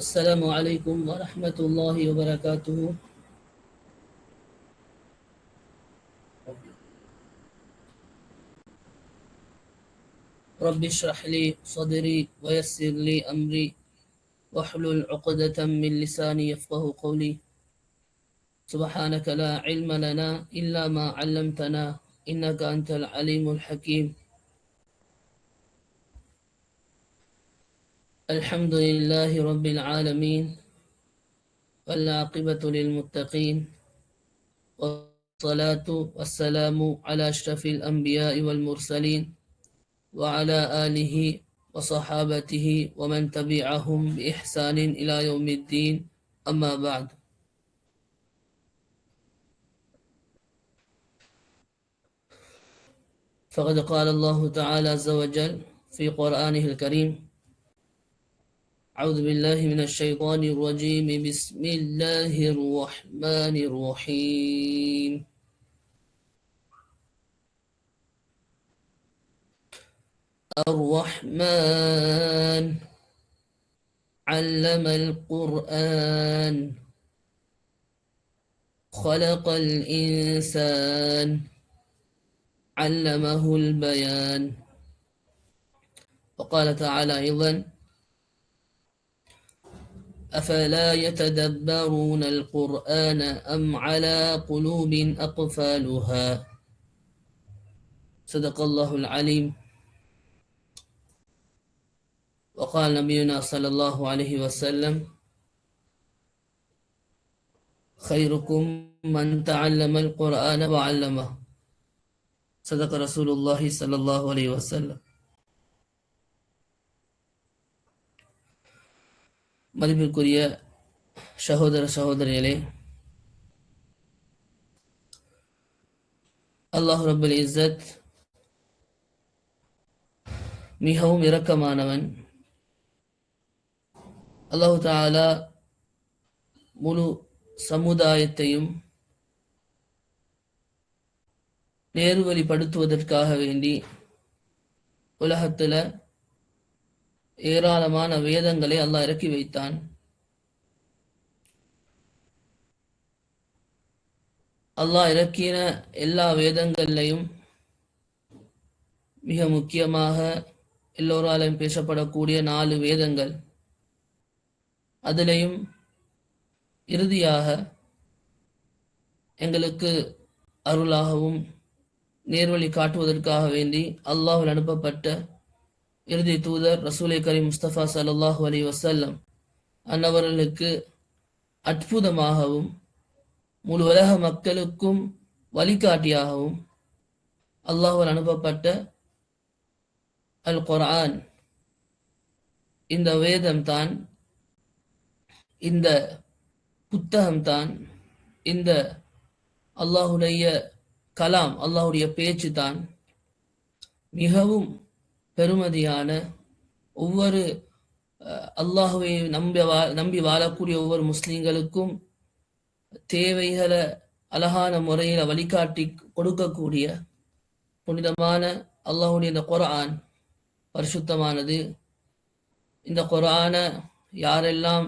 السلام عليكم ورحمة الله وبركاته. رب اشرح لي صدري ويسر لي أمري واحلل عقدة من لساني يفقه قولي. سبحانك لا علم لنا إلا ما علمتنا إنك أنت العليم الحكيم. الحمد لله رب العالمين والعاقبة للمتقين، والصلاة والسلام على أشرف الأنبياء والمرسلين وعلى آله وصحابته ومن تبعهم بإحسان إلى يوم الدين. أما بعد، فقد قال الله تعالى عز وجل في قرآنه الكريم: أعوذ بالله من الشيطان الرجيم، بسم الله الرحمن الرحيم. الرحمن علم القرآن خلق الإنسان علمه البيان. وقال تعالى أيضا: أفلا يتدبرون القرآن أم على قلوب أقفالها. صدق الله العليم. وقال نبينا صلى الله عليه وسلم: خيركم من تعلم القرآن وعلمه. صدق رسول الله صلى الله عليه وسلم. மதிப்பிற்குரிய சகோதர சகோதரிகளே, அல்லாஹ் ரப்பல் இஸ்ஸத் மிகவும் இரக்கமானவன். அல்லாஹ் தஆலா முழு சமுதாயத்தையும் நேர்வழிப்படுத்துவதற்காக வேண்டி உலகத்தில் ஏராளமான வேதங்களை அல்லாஹ் இறக்கி வைத்தான். அல்லாஹ் இறக்கின எல்லா வேதங்கள்லையும் மிக முக்கியமாக எல்லோராலும் பேசப்படக்கூடிய 4 வேதங்கள், அதிலையும் இறுதியாக எங்களுக்கு அருளாகவும் நேர்வழி காட்டுவதற்காக வேண்டி அல்லாஹ்வால் அனுப்பப்பட்ட இறுதி தூதர் ரசூலை கரீம் முஸ்தபா ஸல்லல்லாஹு அலைஹி வஸல்லம் அன்னவர்களுக்கு அற்புதமாகவும் முழு உலக மக்களுக்கும் வழிகாட்டியாகவும் அல்லாஹ்வால் அனுப்பப்பட்ட அல் குர்ஆன், இந்த வேதம்தான், இந்த புத்தகம்தான், இந்த அல்லாஹுடைய கலாம், அல்லாஹுடைய பேச்சு தான் மிகவும் பெருமதியான, ஒவ்வொரு அல்லாஹுவை நம்பி வாழக்கூடிய ஒவ்வொரு முஸ்லீம்களுக்கும் தேவைகளை அழகான முறையில் வழிகாட்டி கொடுக்கக்கூடிய புனிதமான அல்லாஹுடைய இந்த குர்ஆன் பரிசுத்தமானது. இந்த குர்ஆனை யாரெல்லாம்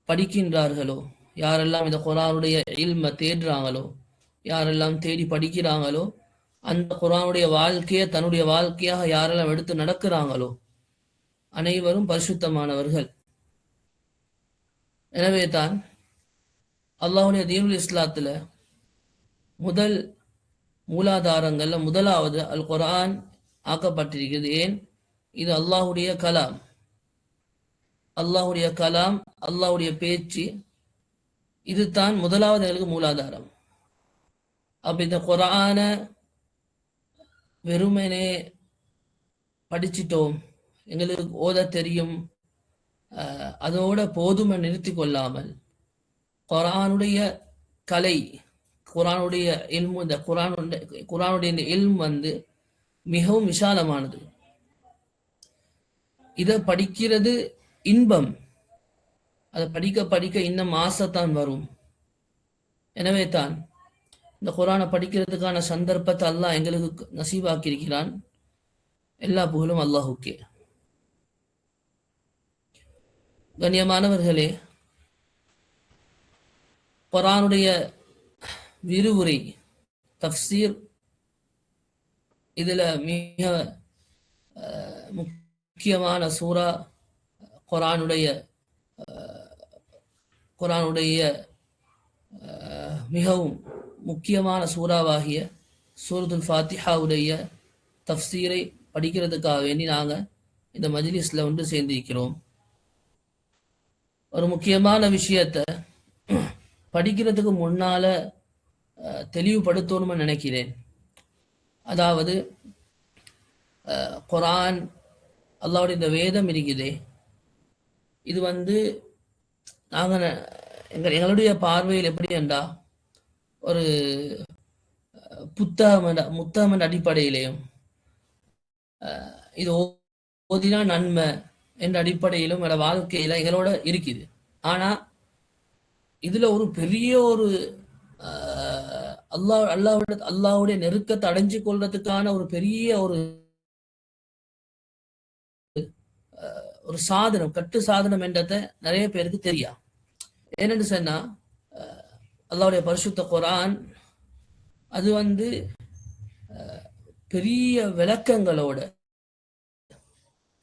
படிக்கின்றார்களோ, யாரெல்லாம் இந்த குர்ஆனுடைய இல்மை தேடுறாங்களோ, யாரெல்லாம் தேடி படிக்கிறாங்களோ, அந்த குர்ஆனுடைய வாழ்க்கையை தன்னுடைய வாழ்க்கையாக யாரெல்லாம் எடுத்து நடக்கிறாங்களோ அனைவரும் பரிசுத்தமானவர்கள். எனவே தான் அல்லாஹுடைய தீனுல் இஸ்லாத்துல முதல் மூலாதாரங்கள்ல முதலாவது அல் குர்ஆன் ஆக்கப்பட்டிருக்கிறது. ஏன்? இது அல்லாஹுடைய கலாம், அல்லாஹுடைய கலாம், அல்லாஹுடைய பேச்சு. இது தான் முதலாவது எங்களுக்கு மூலாதாரம். அப்ப இந்த குர்ஆனை வெறுமனே படிச்சிட்டோம், எங்களுக்கு ஓத தெரியும், அதோட போதுமை நிறுத்தி கொள்ளாமல் குர்ஆனுடைய கலை, குர்ஆனுடைய இல்மு, இந்த குர்ஆனுடைய இந்த இல்ம் மிகவும் விசாலமானது. இதை படிக்கிறது இன்பம், அதை படிக்க படிக்க இன்னும் ஆசைத்தான் வரும். எனவே தான் இந்த குர்ஆனை படிக்கிறதுக்கான சந்தர்ப்பத்தை அல்லாஹ் எங்களுக்கு நசீபாக்கியிருக்கிறான். எல்லா புகழும் அல்லாஹுக்கே. கண்ணியமானவர்களே, குர்ஆனுடைய விரிவுரை தஃப்சீர் இதில் மிக முக்கியமான சூரா குர்ஆனுடைய மிகவும் முக்கியமான சூறாவாகிய சூரத்துல் ஃபாத்திஹாவுடைய தஃப்சீரை படிக்கிறதுக்காக வேண்டி நாங்கள் இந்த மஜ்லிஸில் ஒன்று சேர்ந்திருக்கிறோம். ஒரு முக்கியமான விஷயத்தை படிக்கிறதுக்கு முன்னால தெளிவுபடுத்தணும்னு நினைக்கிறேன். அதாவது குர்ஆன் அல்லாஹ்வுடைய இந்த வேதம் இருக்குதே, இது நாங்கள் எங்களுடைய பார்வையில் எப்படி என்றா ஒரு புத்தகம் அடிப்படையிலையும் இது ஓதினா நன்மை என்ற அடிப்படையிலும் எங்களோட வாழ்க்கையில எங்களோட இருக்குது. ஆனா இதுல ஒரு பெரிய ஒரு அல்லாஹ்வுடைய நெருக்கத்தை அடைஞ்சு கொள்றதுக்கான ஒரு பெரிய ஒரு சாதனம், கட்டு சாதனம் என்றதை நிறைய பேருக்கு தெரியா. ஏனென்று சொன்னா அல்லாஹ்வுடைய பரிசுத்த குர்ஆன் அது பெரிய விளக்கங்களோட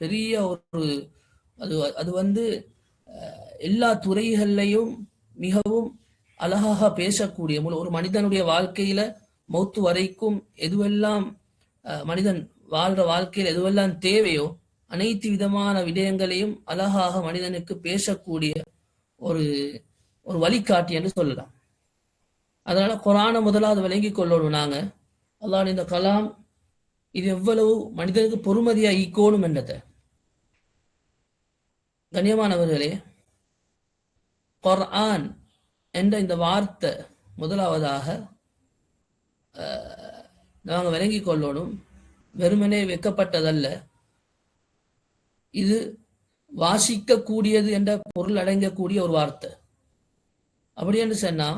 பெரிய ஒரு அது எல்லா துறைகள்லையும் மிகவும் அழகாக பேசக்கூடிய ஒரு மனிதனுடைய வாழ்க்கையில மௌத்து வரைக்கும் எதுவெல்லாம் மனிதன் வாழ்ற வாழ்க்கையில் எதுவெல்லாம் தேவையோ அனைத்து விதமான விடயங்களையும் அழகாக மனிதனுக்கு பேசக்கூடிய ஒரு ஒரு வழிகாட்டி என்று சொல்லலாம். அதனால குர்ஆனை முதலாவது விளங்கி கொள்ளணும். நாங்க அல்லாஹ் இந்த கலாம் இது எவ்வளவு மனிதனுக்கு பொறுமதியா ஈக்கோணும் என்றதை. கண்ணியமானவர்களே, குர்ஆன் என்ற இந்த வார்த்தை முதலாவதாக நாங்கள் விளங்கி கொள்ளணும். வெறுமனே வைக்கப்பட்டதல்ல, இது வாசிக்கக்கூடியது என்ற பொருள் அடங்கக்கூடிய ஒரு வார்த்தை. அப்படி என்று சொன்னா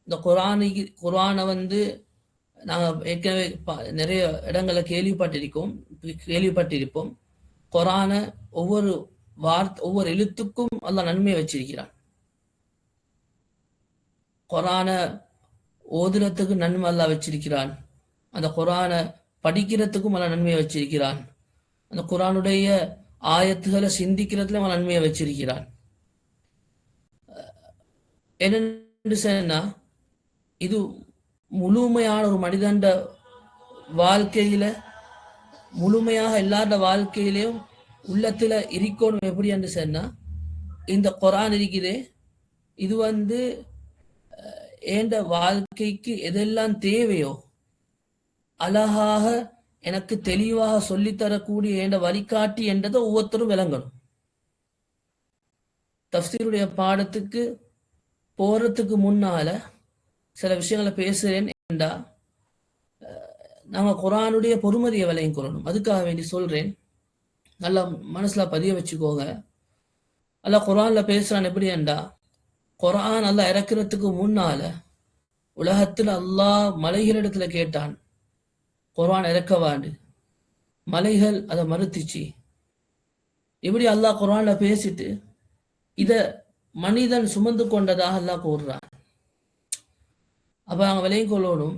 இந்த குர்ஆனை நாங்கள் ஏற்கனவே நிறைய இடங்களை கேள்விப்பட்டிருப்போம். குர்ஆனை ஒவ்வொரு எழுத்துக்கும் அல்லாஹ் நன்மையை வச்சிருக்கிறான். குர்ஆனை ஓதுறதுக்கு நன்மை அல்லாஹ் வச்சிருக்கிறான். அந்த குர்ஆனை படிக்கிறதுக்கும் அல்லாஹ் நன்மையை வச்சிருக்கிறான். அந்த குர்ஆனுடைய ஆயத்துகளை சிந்திக்கிறதுல அவன் நன்மையை வச்சிருக்கிறான். என்னென்று சொன்னா இது முழுமையான ஒரு மனிதன் வாழ்க்கையில முழுமையாக எல்லாரோட வாழ்க்கையிலையும் உள்ளத்துல இருக்கணும். எப்படி என்று சொன்னா இந்த குர்ஆன் இருக்குதே, இது ஏண்ட வாழ்க்கைக்கு எதெல்லாம் தேவையோ அழகாக எனக்கு தெளிவாக சொல்லித்தரக்கூடிய ஏண்ட வழிகாட்டி என்றதை ஒவ்வொருத்தரும் விளங்கணும். தஃப்சீருடைய பாடத்துக்கு போறதுக்கு முன்னால சில விஷயங்களை பேசுறேன் என்றா நாங்க குர்ஆனுடைய பொறுமதியை விளங்கிக் கொள்ளணும். அதுக்காக வேண்டி சொல்றேன், நல்லா மனசுல பதிய வச்சுக்கோங்க. அல்லாஹ் குர்ஆன்ல பேசுறான் எப்படி என்றா, குர்ஆன் அல்லாஹ் இறக்குறதுக்கு முன்னால உலகத்துல அல்லாஹ் மலைகளிடத்துல கேட்டான் குர்ஆன் இறக்கவாண்டு. மலைகள் அதை மறுத்துச்சு. இப்படி அல்லாஹ் குர்ஆன்ல பேசிட்டு இத மனிதன் சுமந்து கொண்டதாக அல்லாஹ் கூறுறான். அப்ப நாங்க விளங்கிக் கொள்ளணும்,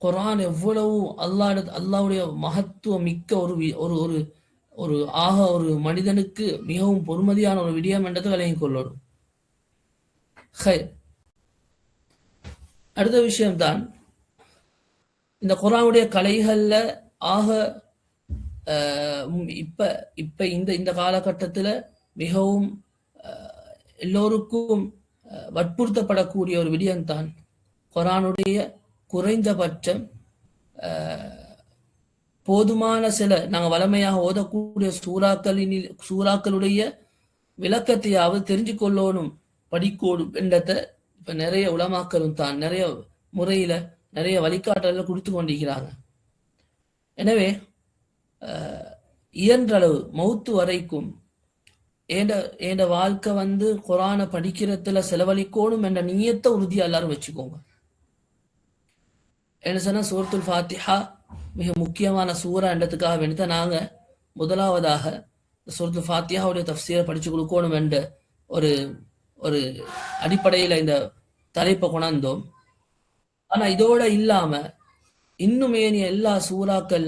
குர்ஆன் எவ்வளவு அல்லாஹ்வுடைய மகத்துவம் மிக்க ஒரு மனிதனுக்கு மிகவும் பொறுமதியான ஒரு விடயம் என்றதை விளங்கிக் கொள்ளணும். அடுத்த விஷயம்தான், இந்த குர்ஆனுடைய கலைகள்ல இப்ப இந்த காலகட்டத்துல மிகவும் எல்லோருக்கும் வற்புறுத்தப்படக்கூடிய ஒரு விடயம்தான் குர்ஆனுடைய குறைந்தபட்சம் போதுமான சில நாங்கள் வளமையாக ஓதக்கூடிய சூறாக்களுடைய விளக்கத்தையாவது தெரிஞ்சு கொள்ளணும், படிக்கோடும் என்றதை இப்ப நிறைய உலமாக்களும் தான் நிறைய முறையில நிறைய வழிகாட்டல்கள் கொடுத்து கொண்டிருக்கிறாங்க. எனவே இயன்றளவு மௌத்து வரைக்கும் ஏண்ட வாழ்க்கை குர்ஆனை படிக்கிறதுல செலவழிக்கணும் என்ற நியத்தை உறுதியா எல்லாரும் வச்சுக்கோங்க. என்ன சொன்னா சூரத்துல் ஃபாத்திஹா மிக முக்கியமான சூரா என்றதுக்காக வேண்டிதான் நாங்க முதலாவதாக சூரத்துல் ஃபாத்தியாவுடைய தஃப்சீரை படிச்சு கொடுக்கணும் என்ற ஒரு ஒரு அடிப்படையில் இந்த தலைப்பை கொண்டாந்தோம். ஆனா இதோட இல்லாம இன்னும் ஏனிய எல்லா சூறாக்கள்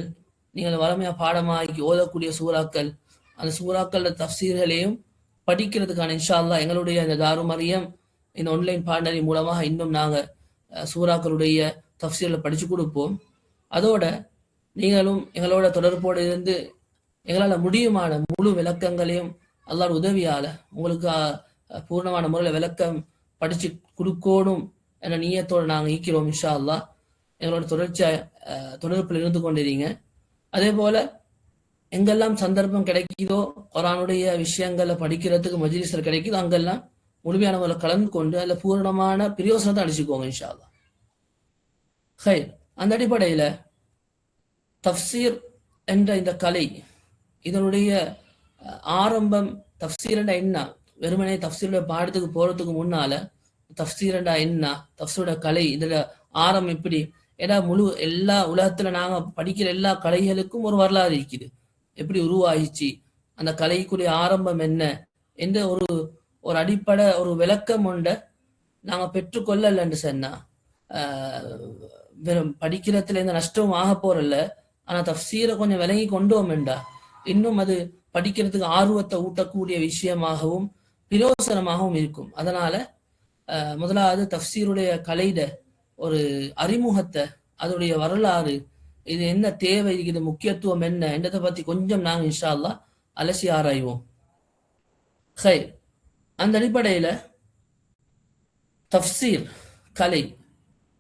நீங்கள் வளமையா பாடமாக்கி ஓதக்கூடிய சூறாக்கள், அந்த சூறாக்கள் தஃப்சீர்களையும் படிக்கிறதுக்கான இன்ஷா அல்லாஹ் எங்களுடைய இந்த தாரு மரியம் இந்த ஆன்லைன் பாடநெறி மூலமாக இன்னும் நாங்கள் சூறாக்களுடைய தஃப்சீர்களை படிச்சு கொடுப்போம். அதோட நீங்களும் எங்களோட தொடர்போடு இருந்து எங்களால் முடியுமான முழு விளக்கங்களையும் அல்லாஹ் உதவியால உங்களுக்கு பூர்ணமான முறையில் விளக்கம் படிச்சு கொடுக்கணும் என்ற நீயத்தோடு நாங்கள் ஈக்கிறோம். இன்ஷா அல்லாஹ் எங்களோட தொடர்பில் இருந்து கொண்டிருங்க. அதே போல எங்கெல்லாம் சந்தர்ப்பம் கிடைக்குதோ குர்ஆனுடைய விஷயங்களை படிக்கிறதுக்கு மஜ்லிஸ்ல கிடைக்குதோ அங்கெல்லாம் முழுமையான முறையில் கலந்து கொண்டு அதில் பூர்ணமான பிரயோசனத்தை அடிச்சுக்கோங்க இன்ஷா அல்லாஹ். ஹைர், அந்த அடிப்படையில் தஃப்சீர் என்ற இந்த கலை இதனுடைய ஆரம்பம் தஃப்சீர்ண்டா என்ன, வெறுமனே தஃப்சீருடைய பாடத்துக்கு போறதுக்கு முன்னால தஃப்சீர்ண்டா என்ன, தஃப்சீரோட கலை இதுல ஆரம்பம் எப்படி, ஏன்னா முழு எல்லா உலகத்துல நாங்க படிக்கிற எல்லா கலைகளுக்கும் ஒரு வரலாறு இருக்குது, எப்படி உருவாகிச்சு, அந்த கலைக்குரிய ஆரம்பம் என்ன என்ற ஒரு ஒரு அடிப்படை ஒரு விளக்கம் ஒன்றை நாங்க பெற்றுக்கொள்ளலன்னு சொன்னா வெறும் படிக்கிறதுல எந்த நஷ்டமும் ஆக போறல. ஆனா தஃப்சீரை கொஞ்சம் விளங்கி கொண்டோம்டா இன்னும் அது படிக்கிறதுக்கு ஆர்வத்தை ஊட்டக்கூடிய விஷயமாகவும் பிரயோசனமாகவும் இருக்கும். அதனால முதலாவது தஃப்சீருடைய கலைட ஒரு அறிமுகத்தை, அதனுடைய வரலாறு, இது என்ன தேவை, இது முக்கியத்துவம் என்ன என்றதை பத்தி கொஞ்சம் நாங்கள் இன்ஷா அல்லாஹ் அலசி ஆராய்வோம். ஹைர், அந்த அடிப்படையில தஃப்சீர் கலை,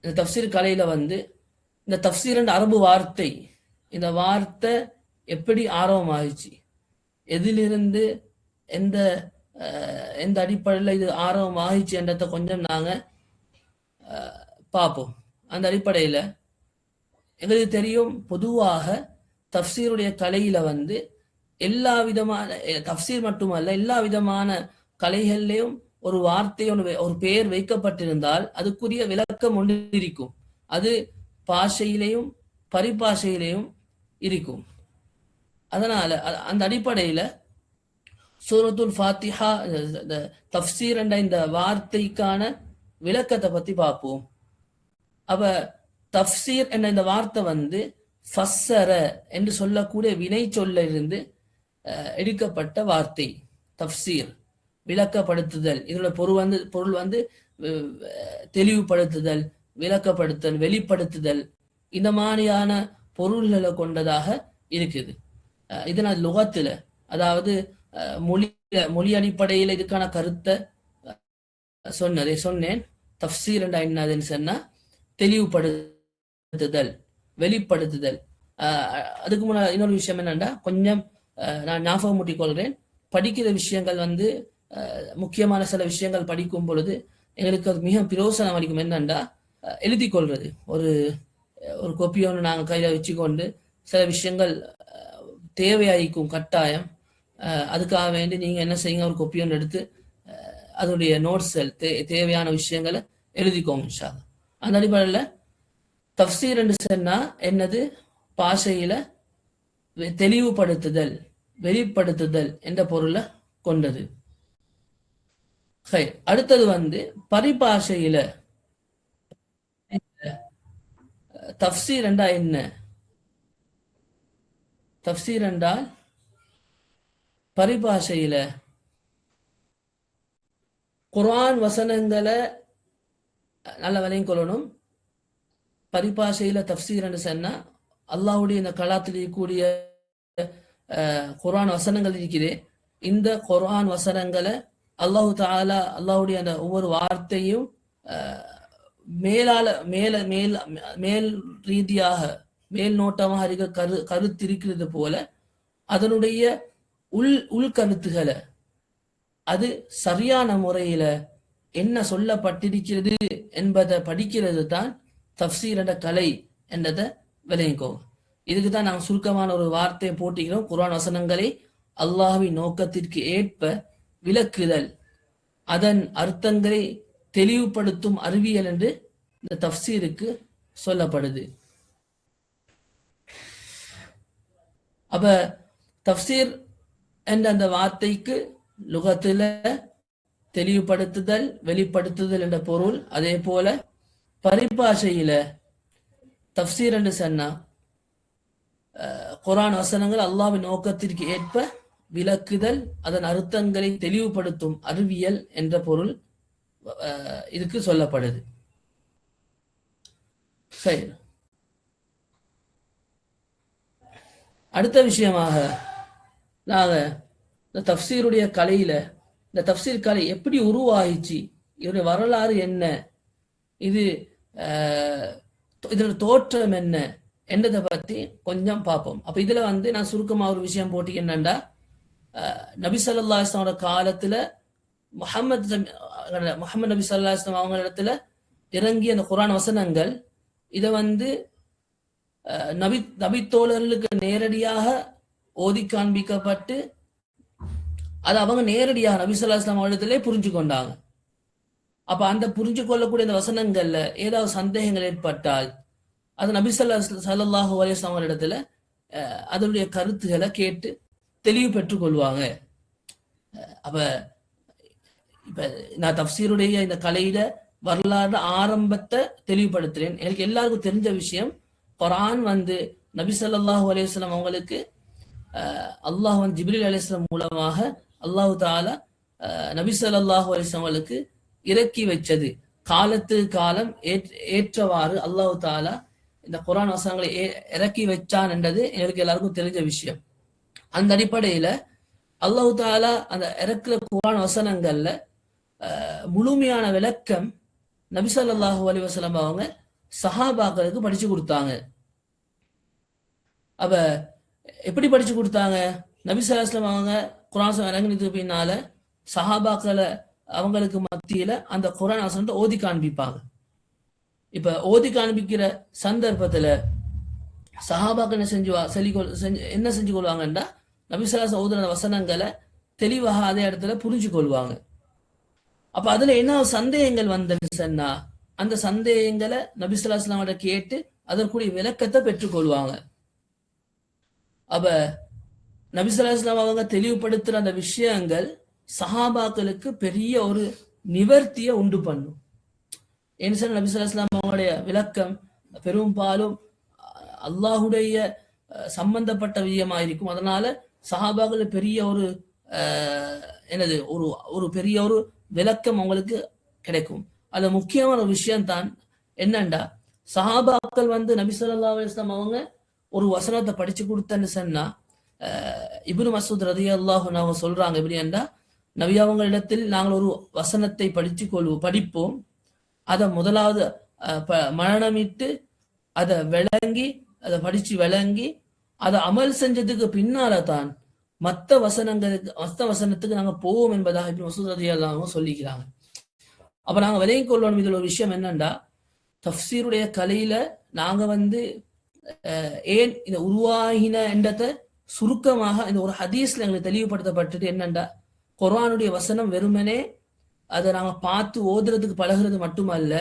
இந்த தஃப்சீர் கலையில இந்த தஃப்சீர் என்ற அரபு வார்த்தை, இந்த வார்த்தை எப்படி ஆரம்பமாகிச்சு, எதிலிருந்து எந்த எந்த அடிப்படையில் இது ஆரம்பமாகிச்சு என்றதை கொஞ்சம் நாங்கள் பார்ப்போம். அந்த அடிப்படையில் எங்களுக்கு தெரியும், பொதுவாக தஃப்சீருடைய கலையில எல்லா விதமான தஃப்சீர் மட்டுமல்ல எல்லா விதமான கலைகள்லையும் ஒரு வார்த்தை ஒரு பெயர் வைக்கப்பட்டிருந்தால் அதுக்குரிய விளக்கம் ஒன்று இருக்கும். அது பாஷையிலையும் பரிபாஷையிலையும் இருக்கும். அதனால அந்த அடிப்படையில சூரத்துல் ஃபாத்திஹா தஃப்சீர் என்ற இந்த வார்த்தைக்கான விளக்கத்தை பத்தி பார்ப்போம். அப்ப தஃப்சீர் என்ற இந்த வார்த்தை ஃபஸ்ஸர என்று சொல்லக்கூடிய வினை சொல்ல இருந்து எடுக்கப்பட்ட வார்த்தை. தஃப்சீர் விளக்கப்படுத்துதல், இதோட பொருள் தெளிவுபடுத்துதல், விளக்கப்படுத்தல், வெளிப்படுத்துதல், இந்த மாதிரியான பொருள்களை கொண்டதாக இருக்குது. இதனால் லுகத்துல, அதாவது மொழி அடிப்படையில் இதுக்கான கருத்தை சொன்னேன். தஃப்சீர் என்றா என்னதுன்னு சொன்னா தெளிவுபடுத்துதல், வெளிப்படுத்துதல். அதுக்கு முன்னாடி இன்னொரு விஷயம் என்னன்னா, கொஞ்சம் நான் ஞாபகம் மூட்டிக் கொள்கிறேன். படிக்கிற விஷயங்கள் முக்கியமான சில விஷயங்கள் படிக்கும் பொழுது எங்களுக்கு அது மிக பிரயோசனம் அளிக்கும். என்னண்டா, எழுதி கொள்றது, ஒரு ஒரு கொப்பி ஒன்று நாங்கள் கையில் வச்சுக்கொண்டு சில விஷயங்கள் தேவையாயிக்கும் கட்டாயம். அதுக்காக வேண்டி நீங்கள் என்ன செய்யுங்க, ஒரு கொப்பி ஒன்று எடுத்து அதனுடைய நோட்ஸ்கள் தேவையான விஷயங்களை எழுதிக்கோங்க இன்ஷா அல்லாஹ். அந்த அடிப்படையில் தஃப்சீர் என்று சொன்னா என்னது, பாஷையில தெளிவுபடுத்துதல், வெளிப்படுத்துதல் என்ற பொருளை கொண்டது. அடுத்தது பரிபாஷையில தஃப்சீர் என்றா என்ன? தஃப்சீர் என்றால் பரிபாஷையில குர்ஆன் வசனங்களை நல்ல விலையும் கொள்ளணும். பரிபாஷையில தஃப்சீர் என்று சொன்னா அல்லாஹ்வுடைய இந்த கலாத்தில் இருக்கக்கூடிய குர்ஆன் வசனங்கள் இருக்குது. இந்த குர்ஆன் வசனங்களை அல்லாஹு தஆலா அல்லாஹ்வுடைய அந்த ஒவ்வொரு வார்த்தையும் மேல் ரீதியாக மேல் நோட்டமாக இருக்க கருத்து இருக்கிறது போல அதனுடைய உள்கருத்துகளை அது சரியான முறையில என்ன சொல்லப்பட்டிருக்கிறது என்பதை படிக்கிறது தான் தஃப்சீர் என்ற கலை என்றதை விளங்கிக்கோ. இதுக்கு தான் நாங்கள் சுருக்கமான ஒரு வார்த்தையை போட்டிக்கிறோம். குர்ஆன் வசனங்களை அல்லாஹ்வின் நோக்கத்திற்கு ஏற்ப விளக்குதல், அதன் அர்த்தங்களை தெளிவுபடுத்தும் அறிவியல் என்று இந்த தஃப்சீருக்கு சொல்லப்படுது. அப்ப தஃப்சீர் என்ற அந்த வார்த்தைக்கு லுகத்துல தெளிவுபடுத்துதல், வெளிப்படுத்துதல் என்ற பொருள். அதே போல பரிபாஷையில தஃப்சீர் என்று சொன்னா குர்ஆன் வசனங்கள் அல்லாஹ்வின் நோக்கத்திற்கு ஏற்ப விளக்குதல், அதன் அர்த்தங்களை தெளிவுபடுத்தும் அறிவியல் என்ற பொருள் இதுக்கு சொல்லப்படுது. சரி, அடுத்த விஷயமாக நாங்க இந்த தஃப்சீருடைய கலையில இந்த தஃப்சீர் கலை எப்படி உருவாயிச்சு, இதனுடைய வரலாறு என்ன, இது இதோட தோற்றம் என்ன என்றதை பத்தி கொஞ்சம் பார்ப்போம். அப்ப இதுல நான் சுருக்கமா ஒரு விஷயம் போட்டி என்னண்டா, நபி ஸல்லல்லாஹு அலைஹி வஸல்லம் காலத்துல முஹம்மது நபி ஸல்லல்லாஹு அலைஹி வஸல்லம் அவங்க இடத்துல இறங்கிய அந்த குர்ஆன் வசனங்கள் இதை நபித்தோழர்களுக்கு நேரடியாக ஓதி காண்பிக்கப்பட்டு அது அவங்க நேரடியாக நபி ஸல்லல்லாஹு அலைஹி வஸல்லம் இடத்திலே புரிஞ்சு கொண்டாங்க. அப்ப அந்த புரிஞ்சு கொள்ளக்கூடிய அந்த வசனங்கள்ல ஏதாவது சந்தேகங்கள் ஏற்பட்டால் அது நபி ஸல்லல்லாஹு அலைஹி வஸல்லம் இடத்துல அதனுடைய கருத்துக்களை கேட்டு தெளிவு பெற்றுக் கொள்வாங்க. அப்ப இப்ப நான் தஃப்சீருடைய இந்த கலையில வரலாறு ஆரம்பத்தை தெளிவுபடுத்துறேன். எனக்கு எல்லாருக்கும் தெரிஞ்ச விஷயம், குர்ஆன் நபி ஸல்லல்லாஹு அலைஹி வஸல்லம் அவங்களுக்கு அல்லாஹ் ஜிப்ரீல் அலைஹிஸ்ஸலாம் மூலமாக அல்லாஹு தஆலா நபி ஸல்லல்லாஹு அலைஹி வஸல்லம் அவங்களுக்கு இறக்கி வச்சது. காலத்து காலம் ஏற்றவாறு அல்லாஹு தஆலா இந்த குர்ஆன் வசனங்களை இறக்கி வச்சான் என்றது எங்களுக்கு எல்லாருக்கும் தெரிஞ்ச விஷயம். அந்த அடிப்படையில அல்லாஹு தஆலா அந்த இறக்குற குர்ஆன் வசனங்கள்ல முழுமையான விளக்கம் நபி ஸல்லல்லாஹு அலைஹி வஸல்லம் அவங்க சஹாபாக்களுக்கு படிச்சு கொடுத்தாங்க. அப்ப எப்படி படிச்சு கொடுத்தாங்க? நபி ஸல்லல்லாஹு அலைஹி வஸல்லம் அவங்க குர்ஆன் இறங்கினதுக்கு பின்னால சஹாபாக்களை அவங்களுக்கு மத்தியில அந்த குர்ஆன் வசனத்தை ஓதி காண்பிப்பாங்க. இப்ப ஓதி காண்பிக்கிற சந்தர்ப்பத்துல சஹாபாக்கள் என்ன செஞ்சு கொள்வாங்கன்னா, நபி ஸல்லல்லாஹு அலைஹி வஸல்லம் ஓதுன வசனங்களை தெளிவாக அதே இடத்துல புரிஞ்சு கொள்வாங்க. அப்ப அதுல என்ன சந்தேகங்கள் வந்துன்னு சொன்னா அந்த சந்தேகங்களை நபி ஸல்லல்லாஹு அலைஹி வஸல்லம் கேட்டு அதற்குரிய விளக்கத்தை பெற்றுக்கொள்வாங்க. அப்ப நபி ஸல்லல்லாஹு அலைஹி வஸல்லம் அவங்க தெளிவுபடுத்துற அந்த விஷயங்கள் சஹாபாக்களுக்கு பெரிய ஒரு நிவர்த்தியை உண்டு பண்ணும். ஏன்னு சொன்னா நபி ஸல்லல்லாஹு அலைஹி வஸல்லம் அவங்களுடைய விளக்கம் பெரும்பாலும் அல்லாஹுடைய சம்பந்தப்பட்ட விஷயமாயிருக்கும். அதனால சஹாபாக்கள் பெரிய ஒரு ஒரு பெரிய ஒரு விளக்கம் அவங்களுக்கு கிடைக்கும். அது முக்கியமான ஒரு விஷயம்தான் என்னண்டா, சஹாபாக்கள் நபி ஸல்லல்லாஹு அலைஹி வஸல்லம் அவங்க ஒரு வசனத்தை படிச்சு கொடுத்தன்னு சொன்னா இப்னு மஸ்ஊத் ரலியல்லாஹு அன்ஹு அவங்க சொல்றாங்க, எப்படின்னா நபி அவங்க இடத்தில் நாங்கள் ஒரு வசனத்தை படிப்போம், அதை முதலாவது மனநமிட்டு அதை விளங்கி அதை படிச்சு விளங்கி அதை அமல் செஞ்சதுக்கு பின்னால தான் மற்ற வசனத்துக்கு நாங்க போவோம் என்பதாக இப்னு மஸ்ஊத் ரலியல்லாஹு அன்ஹு சொல்லிக்கிறாங்க. அப்ப நாங்க விளங்கிக் கொள்ளணும் இதுல ஒரு விஷயம் என்னண்டா, தஃப்சீருடைய கலையில நாங்க ஏன் இந்த உருவாகின என்றதை சுருக்கமாக இந்த ஒரு ஹதீஸ்ல எங்களுக்கு தெளிவுபடுத்தப்பட்டது என்னண்டா, குர்ஆனுடைய வசனம் வெறுமனே அதை நாங்க பார்த்து ஓதுறதுக்கு பழகிறது மட்டுமல்ல,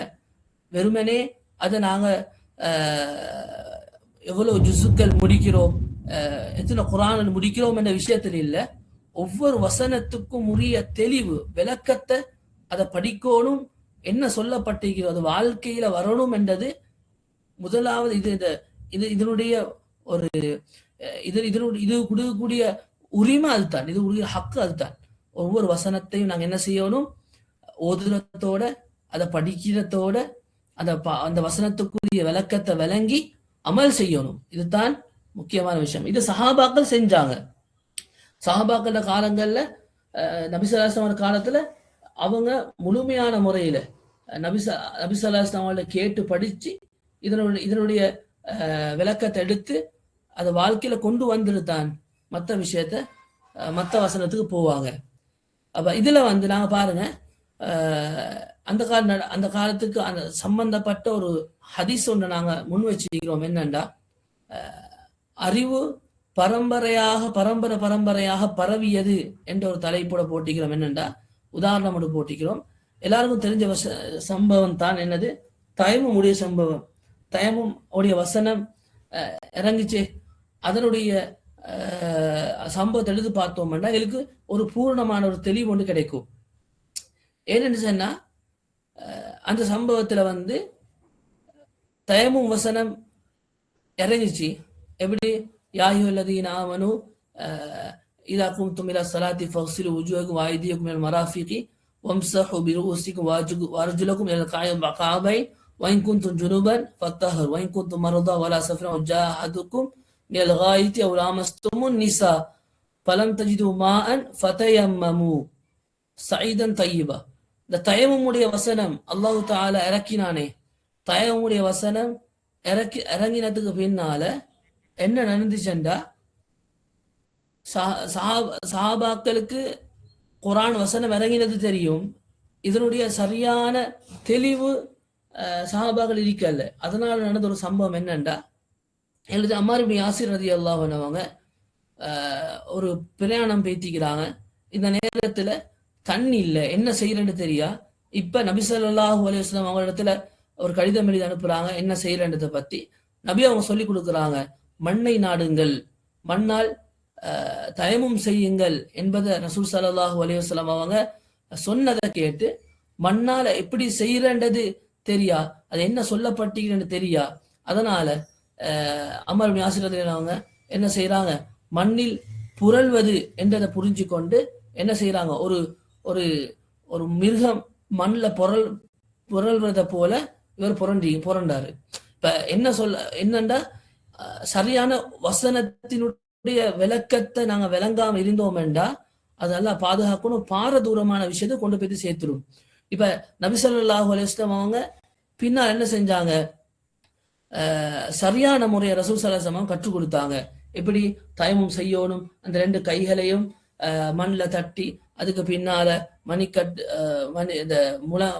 வெறுமனே அதை நாங்க எவ்வளவு ஜுசுக்கள் முடிக்கிறோம், எத்தனை குர்ஆன் முடிக்கிறோம் என்ற விஷயத்தில் இல்லை, ஒவ்வொரு வசனத்துக்கும் உரிய தெளிவு விளக்கத்தை அதை படிக்கணும், என்ன சொல்லப்பட்டிருக்கிறது வாழ்க்கையில வரணும் என்றது முதலாவது. இதனுடைய ஒரு இது கொடுக்கக்கூடிய உரிமை அதுதான், இது உரிய ஹக்கு அதுதான். ஒவ்வொரு வசனத்தையும் நாங்க என்ன செய்யணும், ஓதுறதோட அதை படிக்கிறதோட அந்த வசனத்துக்குரிய விளக்கத்தை விளங்கி அமல் செய்யணும். இதுதான் முக்கியமான விஷயம். இது சஹாபாக்கள் செஞ்சாங்க. சஹாபாக்கள காலங்கள்ல நபி ஸல்லல்லாஹு அலைஹி வஸல்லம் காலத்துல அவங்க முழுமையான முறையில நபி ஸல்லல்லாஹு அலைஹி வஸல்லம் கேட்டு படிச்சு இதனுடைய விளக்கத்தை எடுத்து அதை வாழ்க்கையில கொண்டு வந்துருத்தான் மற்ற விஷயத்த மற்ற வசனத்துக்கு போவாங்க. அப்ப இதுல நாங்க பாருங்க, அந்த காலத்துக்கு அந்த சம்பந்தப்பட்ட ஒரு ஹதீஸ் ஒன்று நாங்க முன் வச்சிருக்கிறோம். என்னண்டா, அறிவு பரம்பரையாக பரவியது என்ற ஒரு தலைப்போட போட்டிக்கிறோம். என்னண்டா, உதாரணம் ஒன்று போட்டிக்கிறோம். எல்லாருக்கும் தெரிஞ்ச சம்பவம் தான் என்னது, தயமும் உடைய சம்பவம். தயமும் உடைய வசனம் இறங்கிச்சு, அதனுடைய சம்பவத்தை எடுத்து பார்த்தோம்னா எங்களுக்கு ஒரு பூர்ணமான ஒரு தெளிவு ஒன்று கிடைக்கும். ஏன்னு சொன்னா அந்த சம்பவத்துல வந்து தயமும் வசனம் இறங்கிச்சு. எப்படி யாயுல்லதீன ஆமனு இதா கும்தும் இலா ஸலாத்தி ஃபக்ஸிலு வுஜூஹக்கும் வஅய்தியக்கும் மினல் மராஃபிகி வம்ஸஹு பிருஊசிக்கும் வஅர்ஜுலக்கும் இலல் கஅபைன் வஇன் குன்தும் ஜுனுபன் ஃபத்தஹர் வஇன் குன்தும் மர்தா வலா சஃபரன் வஜாஅ அஹதுக்கும் மினல் காயித்தி அவ் லாமஸ்துமுன் நிஸா ஃபலம் தஜிது மாஅன் ஃபதயம்மமு சஈதன் தய்யிபா. இந்த தயமுடைய வசனம் அல்லாஹ் தஆலா இறக்கினானே, தயமுடைய வசனம் இறங்கினதுக்கு பின்னால என்ன நடந்துச்சுண்டா, சஹாபாக்களுக்கு குர்ஆன் வசனம் இறங்கினது தெரியும், இதனுடைய சரியான தெளிவு சஹாபாக்கள் இருக்கல்ல. அதனால நடந்த ஒரு சம்பவம் என்னண்டா, எழுது அம்மார் இப்னு யாசிர் ரலியல்லாஹு அன்ஹு அவங்க ஒரு பிரயாணம் பேத்திக்கிறாங்க. இந்த நேரத்துல தண்ணி இல்லை, என்ன செய்யறேன்னு தெரியா. இப்ப நபி ஸல்லல்லாஹு அலைஹி வஸல்லம் அவங்க இடத்துல ஒரு கடிதம் எழுதி அனுப்புறாங்க என்ன செய்யறன்றதை பத்தி. நபி அவங்க சொல்லி கொடுக்குறாங்க, மண்ணை நாடுங்கள், மண்ணால் தயமும் செய்யுங்கள் என்பதை ரசூல் ஸல்லல்லாஹு அலைஹி வஸல்லம் அவங்க சொன்னதை கேட்டு மண்ணால எப்படி செய்யறன்றது தெரியா, அது என்ன சொல்லப்பட்டீங்கன்னு தெரியா. அதனால அம்மார் இப்னு யாசிர் ரலியல்லாஹு அவங்க என்ன செய்யறாங்க, மண்ணில் புரள்வது என்றதை புரிஞ்சு கொண்டு என்ன செய்யறாங்க, ஒரு ஒரு ஒரு மிருகம் மண்ணில் புரள்வதை போல இவர் புரண்டாரு. இப்ப என்ன சொல்ல என்னண்டா, சரியான வசனத்தினுடைய விளக்கத்தை நாங்க விளங்காம இருந்தோம்டா அதெல்லாம் பாதுகாக்கணும், பாரதூரமான விஷயத்தை கொண்டு போய் சேர்த்துரும். இப்ப நபி ஸல்லல்லாஹு அலைஹி வஸல்லம் அவங்க பின்னால் என்ன செஞ்சாங்க, சரியான முறையை ரசூல் ஸல்லல்லாஹு அலைஹி வஸல்லம் கற்றுக் கொடுத்தாங்க. எப்படி தயமும் செய்யணும், அந்த ரெண்டு கைகளையும் மண்ணில் தட்டி அதுக்கு பின்னால இந்த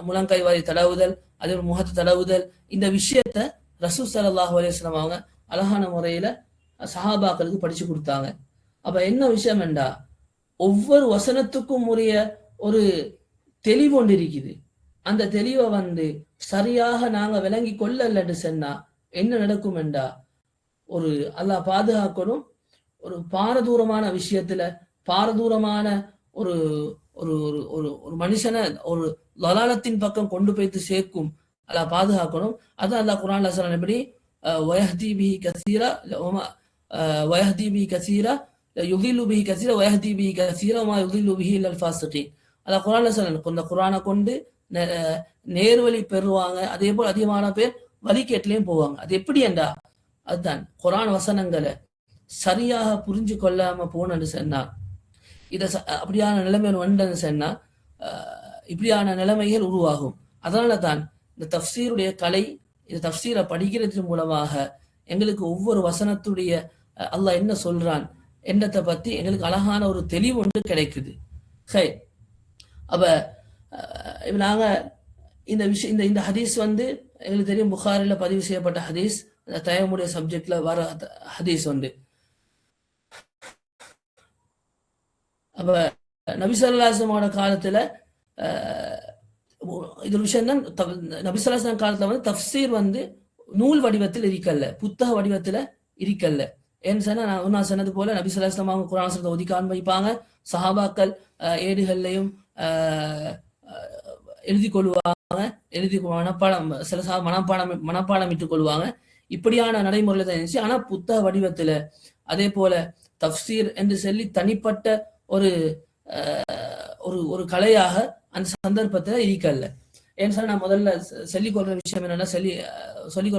முழங்கை வாரி தடவுதல், அதே முகத்தை தடவுதல், இந்த விஷயத்த ரசூல் ஸல்லல்லாஹு அலைஹி வஸல்லம் அவங்க அழகான முறையில சஹாபாக்களுக்கு படிச்சு கொடுத்தாங்க. அப்ப என்ன விஷயம் என்றா, ஒவ்வொரு வசனத்துக்கும் உரிய ஒரு தெளிவு ஒன்று இருக்குது. அந்த தெளிவை வந்து சரியாக நாங்க விளங்கி கொள்ளலன்னு சொன்னா என்ன நடக்கும் என்றா, ஒரு அல்லாஹ் பாதுகாக்கணும், ஒரு பாரதூரமான விஷயத்துல பாரதூரமான ஒரு ஒரு ஒரு ஒரு மனுஷனை ஒரு லலாலத்தின் பக்கம் கொண்டு போய்த்து சேர்க்கும், அல்லாஹ் பாதுகாக்கணும். அதான் அல்லாஹ் குர்ஆன்ல சொல்றான், எப்படி வயஹ்தி பிஹி கஸீரா வயஹ்தி பிஹி கஸீரா யுதில்லு பிஹி கஸீரா வயஹ்தி பிஹி கஸீரா வமா யுதில்லு பிஹி இல்லல் ஃபாஸிகீன். அல்லாஹ் குர்ஆன்ல சொல்றான், இந்த குர்ஆனை கொண்டு நேர்வழி பெறுவாங்க, அதே போல் அதிகமான பேர் வழிகேட்டிலையும் போவாங்க. அது எப்படி என்றா, அதுதான் குர்ஆன் வசனங்களை சரியாக புரிஞ்சு கொள்ளாம போனன்னு சொன்னா, இதை அப்படியான நிலைமை வந்தன்னு சொன்னா இப்படியான நிலைமைகள் உருவாகும். அதனால தான் இந்த தஃப்சீருடைய கலை, இந்த தஃப்சீரை படிக்கிறது மூலமாக எங்களுக்கு ஒவ்வொரு வசனத்துடைய அல்லாஹ் என்ன சொல்றான் என்னத்தை பத்தி எங்களுக்கு அழகான ஒரு தெளிவு ஒன்று கிடைக்குது. சரி, அப்ப நாங்க இந்த விஷயம் இந்த ஹதீஸ் வந்து எங்களுக்கு தெரியும், புகாரில பதிவு செய்யப்பட்ட ஹதீஸ், தயமுடைய சப்ஜெக்ட்ல வர ஹதீஸ் வந்து. அப்ப நபி ஸல்லல்லாஹு அலைஹி வஸல்லம் காலத்துல இது ஒரு விஷயம் தான், நபி ஸல்லல்லாஹு அலைஹி வஸல்லம் காலத்துல வந்து தஃப்சீர் வந்து நூல் வடிவத்தில் இருக்கல்ல, புத்தக வடிவத்துல இருக்கல்ல. ஏன்னு சொன்னா நான் சொன்னது போல நபி ஸல்லல்லாஹு அலைஹி வஸல்லம் அவங்க குர்ஆன் வசனத்தை ஒதுக்கி வைப்பாங்க, சஹாபாக்கள் ஏடுகள்லையும் எழுதி கொள்வாங்க, எழுதி மனப்பாடம், சில மனப்பாடம் இட்டுக் கொள்வாங்க. இப்படியான நடைமுறையில தான் இருந்துச்சு. ஆனா புத்தக வடிவத்துல, அதே போல தஃப்சீர் என்று சொல்லி தனிப்பட்ட ஒரு ஒரு கலையாக அந்த சந்தர்ப்பத்துல இருக்கல்ல. ஏன்னு சொன்னா நான் முதல்ல சொல்லிக்கொள்ற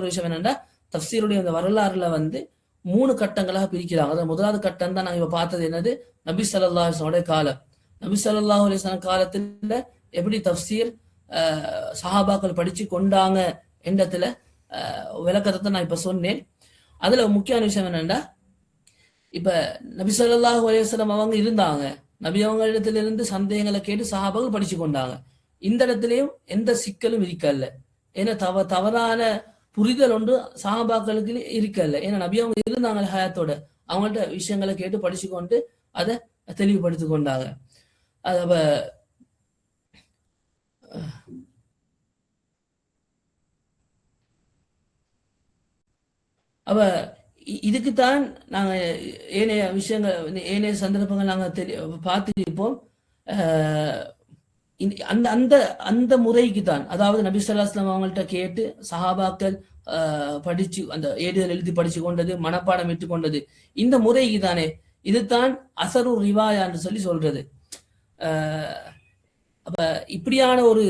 விஷயம் என்னன்னா தஃப்சீருடைய அந்த வரலாறுல வந்து 3 கட்டங்களாக பிரிக்கிறாங்க. அதாவது முதலாவது கட்டம் தான் நாங்க இப்ப பார்த்தது என்னது, நபி ஸல்லல்லாஹு அலைஹி வஸல்லம் காலம். நபி ஸல்லல்லாஹு அலைஹி வஸல்லம் காலத்துல எப்படி தஃப்சீர் சஹாபாக்கள் படிச்சு கொண்டாங்க என்றதுல விளக்கத்தை நான் இப்ப சொன்னேன். அதுல முக்கியமான விஷயம் என்னன்னா, இப்ப நபி ஸல்லல்லாஹு அலைஹி வஸல்லம் அவங்க இருந்தாங்க, நபி அவங்க இடத்துல இருந்து சந்தேகங்களை கேட்டு சஹாபாக்கள் படிச்சு கொண்டாங்க. இந்த இடத்துலயும் எந்த சிக்கலும் இருக்கல்ல. ஏன்னா தவறான புரிதல் ஒன்று சஹாபாக்களுக்கு இருக்கல்ல. ஏன்னா நபி அவங்க இருந்தாங்க ஹயாத்தோட, அவங்கள்ட்ட விஷயங்களை கேட்டு படிச்சு கொண்டு அதை தெளிவுபடுத்தி கொண்டாங்க. அப்ப இதுக்குத்தான் நாங்க ஏனைய விஷயங்கள் ஏனைய சந்தர்ப்பங்கள் நாங்க பார்த்திருப்போம். அந்த அந்த அந்த முறைக்கு தான், அதாவது நபி ஸல்லல்லாஹு அலைஹி வஸல்லம் அவங்கள்ட்ட கேட்டு சஹாபாக்கள் படிச்சு அந்த ஏடுகள் எழுதி படிச்சு கொண்டது, மனப்பாடம் இட்டு கொண்டது, இந்த முறைக்கு தானே. இதுதான் அசரு ரிவாயா என்று சொல்லி சொல்றது. அப்ப இப்படியான ஒரு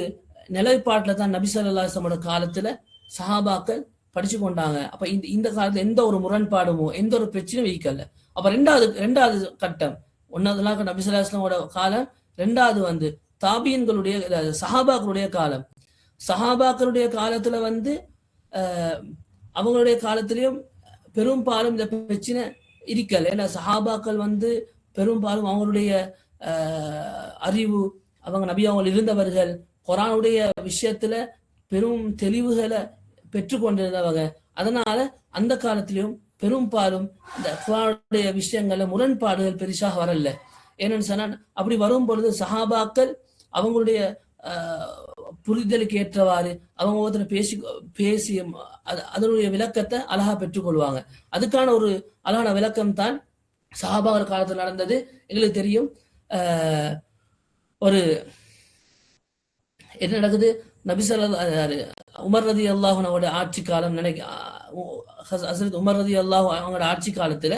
நிலைப்பாட்டில் தான் நபி ஸல்லல்லாஹு அலைஹி வஸல்லம் காலத்துல சஹாபாக்கள் படிச்சு கொண்டாங்க. அப்ப இந்த காலத்துல எந்த ஒரு முரண்பாடுமோ எந்த ஒரு பிரச்சனையும் வைக்கல. அப்ப ரெண்டாவது கட்டம், ஒன்னாவது நபி ஸல்லல்லாஹு அலைஹி வஸல்லம் காலம், ரெண்டாவது தாபியன்களுடைய சஹாபாக்களுடைய காலம். சஹாபாக்களுடைய காலத்துல அவங்களுடைய காலத்திலையும் பெரும்பாலும் இந்த பிரச்சனை இருக்கல. ஏன்னா சஹாபாக்கள் பெரும்பாலும் அவங்களுடைய அறிவு, அவங்க நபி அவங்க இருந்தவர்கள், குர்ஆனுடைய விஷயத்துல பெரும் தெளிவுகளை பெற்றுக்கொண்டிருந்தவங்க. அதனால அந்த காலத்திலையும் பெரும்பாலும் இந்த குர்ஆனுடைய விஷயங்கள்ல முரண்பாடுகள் பெருசாக வரல. ஏன்னு சொன்னா அப்படி வரும் பொழுது சஹாபாக்கள் அவங்களுடைய புரிதலுக்கு ஏற்றவாறு அவங்க ஒருத்தர் பேசி அதனுடைய விளக்கத்தை அழகா பெற்றுக்கொள்வாங்க. அதுக்கான ஒரு அழகான விளக்கம் தான் சஹாபாக்கள் காலத்தில் நடந்தது. எங்களுக்கு தெரியும் ஒரு என்ன நடக்குது, நபி ஸல்லல்லாஹு உமர் ரலியல்லாஹு அன்ஹுவோட ஆட்சி காலம் ஹஸரத் உமர் ரலியல்லாஹு அவங்களோட ஆட்சி காலத்துல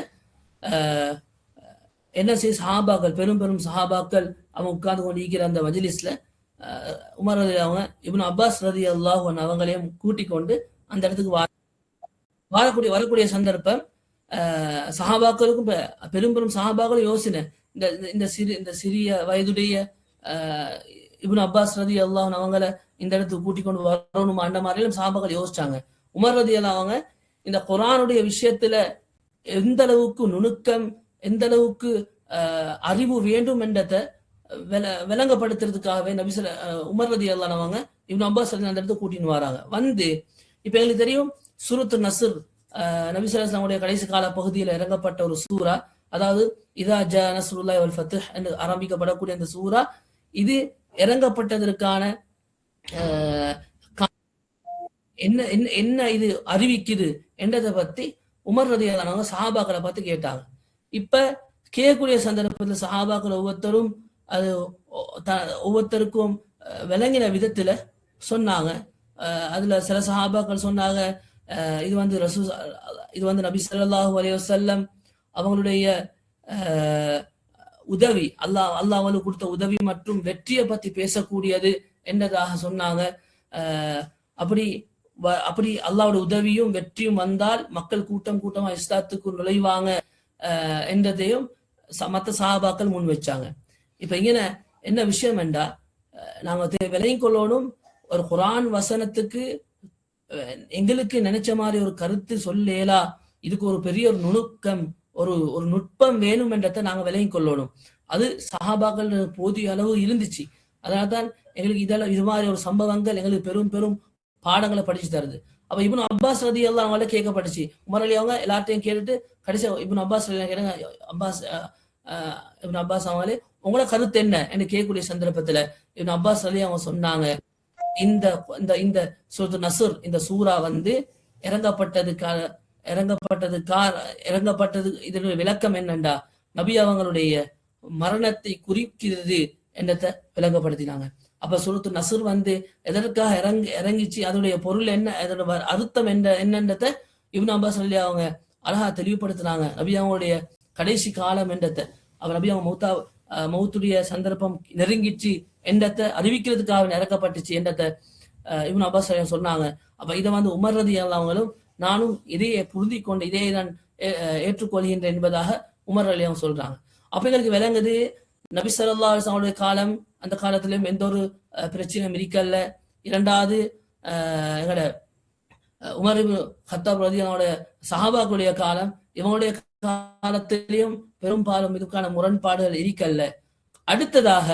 என்ன செய்ய, சஹாபாக்கள் பெரும் சஹாபாக்கள் அவங்க உட்கார்ந்து கொண்டு இருக்கிற அந்த மஜ்லிஸ்ல உமர் ரதி அவங்க இப்னு அப்பாஸ் ரலியல்லாஹு அன்ஹு அவங்களையும் கூட்டிக் கொண்டு அந்த இடத்துக்கு வரக்கூடிய சந்தர்ப்பம் சஹாபாக்களுக்கும் பெரும் சஹாபாக்களும் யோசனை, இந்த சிறிய வயதுடைய இப்னு அப்பாஸ் ரலியல்லாஹு அன்ஹு அவங்கள இந்த இடத்துக்கு கூட்டிக் கொண்டு வரணுமா அந்த மாதிரியும் சஹாபாக்கள் யோசிச்சாங்க. உமர் ரலியல்லாஹு அவங்க இந்த குர்ஆனுடைய விஷயத்துல எந்த அளவுக்கு நுணுக்கம், எந்த அளவுக்கு அறிவு வேண்டும் என்றதை விளங்கப்படுத்துறதுக்காகவே உமர் ரலியல்லாஹு அன்ஹு அவங்க இப்னு அப்பாஸ் அந்த இடத்துக்கு கூட்டின்னு வராங்க. இப்ப எங்களுக்கு தெரியும் சூரத்து நஸ்ர் நபி ஸல்லல்லாஹு அலைஹி வஸல்லம் கடைசி கால பகுதியில் இறங்கப்பட்ட ஒரு சூரா. அதாவது இதா ஜா நஸ்ருல்லாஹி வல் ஃபத்ஹ் என்று ஆரம்பிக்கப்படக்கூடிய அந்த சூரா, இது இறங்கப்பட்டதற்கான என்ன என்ன இது அறிவிக்குது என்றதை பத்தி உமர் ரலியல்லாஹு அன்ஹு சஹாபாக்களை பார்த்து கேட்டாங்க. இப்ப கேட்கக்கூடிய சந்தர்ப்பத்தில் சஹாபாக்கள் ஒவ்வொருத்தருக்கும் விளங்கின விதத்துல சொன்னாங்க. அதுல சில சஹாபாக்கள் சொன்னாங்க, இது நபி ஸல்லல்லாஹு அலைஹி வஸல்லம் அவங்களுடைய உதவி, அல்லாஹ் அவங்களுக்கு கொடுத்த உதவி மற்றும் வெற்றியை பத்தி பேசக்கூடியது என்றதாக சொன்னாங்க. அப்படி அல்லாஹ்வோட உதவியும் வெற்றியும் வந்தால் மக்கள் கூட்டமா இஸ்லாத்துக்கு நுழைவாங்க என்றதையும் மற்ற சஹாபாக்கள் முன் வச்சாங்க. இப்ப இங்க என்ன விஷயம் என்றா, நாங்க விளங்கிக் கொள்ளணும், ஒரு குர்ஆன் வசனத்துக்கு எங்களுக்கு நினைச்ச மாதிரி ஒரு கருத்து சொல்லேலா, இதுக்கு ஒரு பெரிய ஒரு நுணுக்கம், ஒரு நுட்பம் வேணும் என்றதை நாங்க விளங்கிக் கொள்ளணும். அது சஹாபாக்கள் போதிய அளவு இருந்துச்சு. அதனால்தான் எங்களுக்கு இது மாதிரி ஒரு சம்பவங்கள் எங்களுக்கு பெரும் பாடங்களை படிச்சு தருது. அப்ப இப்னு அப்பாஸ் ரலியல்லாஹு அவங்கள கேட்கப்பட்டுச்சு. உமர் அலி அவங்க எல்லாத்தையும் கேட்டுட்டு கடைசி இப்னு அப்பாஸ் கேட்டாங்க, இப்னு அப்பாஸ் அவங்களே உங்களோட கருத்து என்ன என்று கேட்கக்கூடிய சந்தர்ப்பத்துல இப்னு அப்பாஸ் அலி அவங்க சொன்னாங்க, இந்த சூரத்து நஸ்ர் இந்த சூரா இறங்கப்பட்டது இதனுடைய விளக்கம் என்னண்டா, நபி அவங்களுடைய மரணத்தை குறிக்கிறது என்றதை விளங்கப்படுத்தினாங்க. அப்ப சூரத்து நஸ்ர் எதற்காக இறங்கிச்சு, அதனுடைய பொருள் என்ன, அதோட அர்த்தம் என்னன்றதை இப்னு அப்பாஸ் அலி அவங்க அழகா தெளிவுபடுத்தினாங்க. நபி அவங்களுடைய கடைசி காலம் என்றதை, அவர் நபி அவங்க மௌத்துடைய சந்தர்ப்பம் நெருங்கிச்சு என்றதை அறிவிக்கிறதுக்காக இறக்கப்பட்டுச்சு என்றதை இப்னு அப்பாஸ் அலி சொன்னாங்க. அப்ப இதை உமர் ரலியல்லாஹு அவங்களும் நானும் இதையே புரிந்து கொண்டு இதையே நான் ஏற்றுக்கொள்கின்றேன் என்பதாக உமர் அலி அவங்க சொல்றாங்க. அப்ப எங்களுக்கு விளங்குது நபி ஸல்லல்லாஹு அலைஹி வஸல்லம் காலம், அந்த காலத்திலும் எந்த ஒரு பிரச்சனையும் இருக்கல்ல. இரண்டாவது எங்களோட உமர் இப்னு கத்தாப் ரலியல்லாஹு சஹாபாக்களுடைய காலம், இவங்களுடைய காலத்திலையும் பெரும்பாலும் இதுக்கான முரண்பாடுகள் இருக்கல்ல. அடுத்ததாக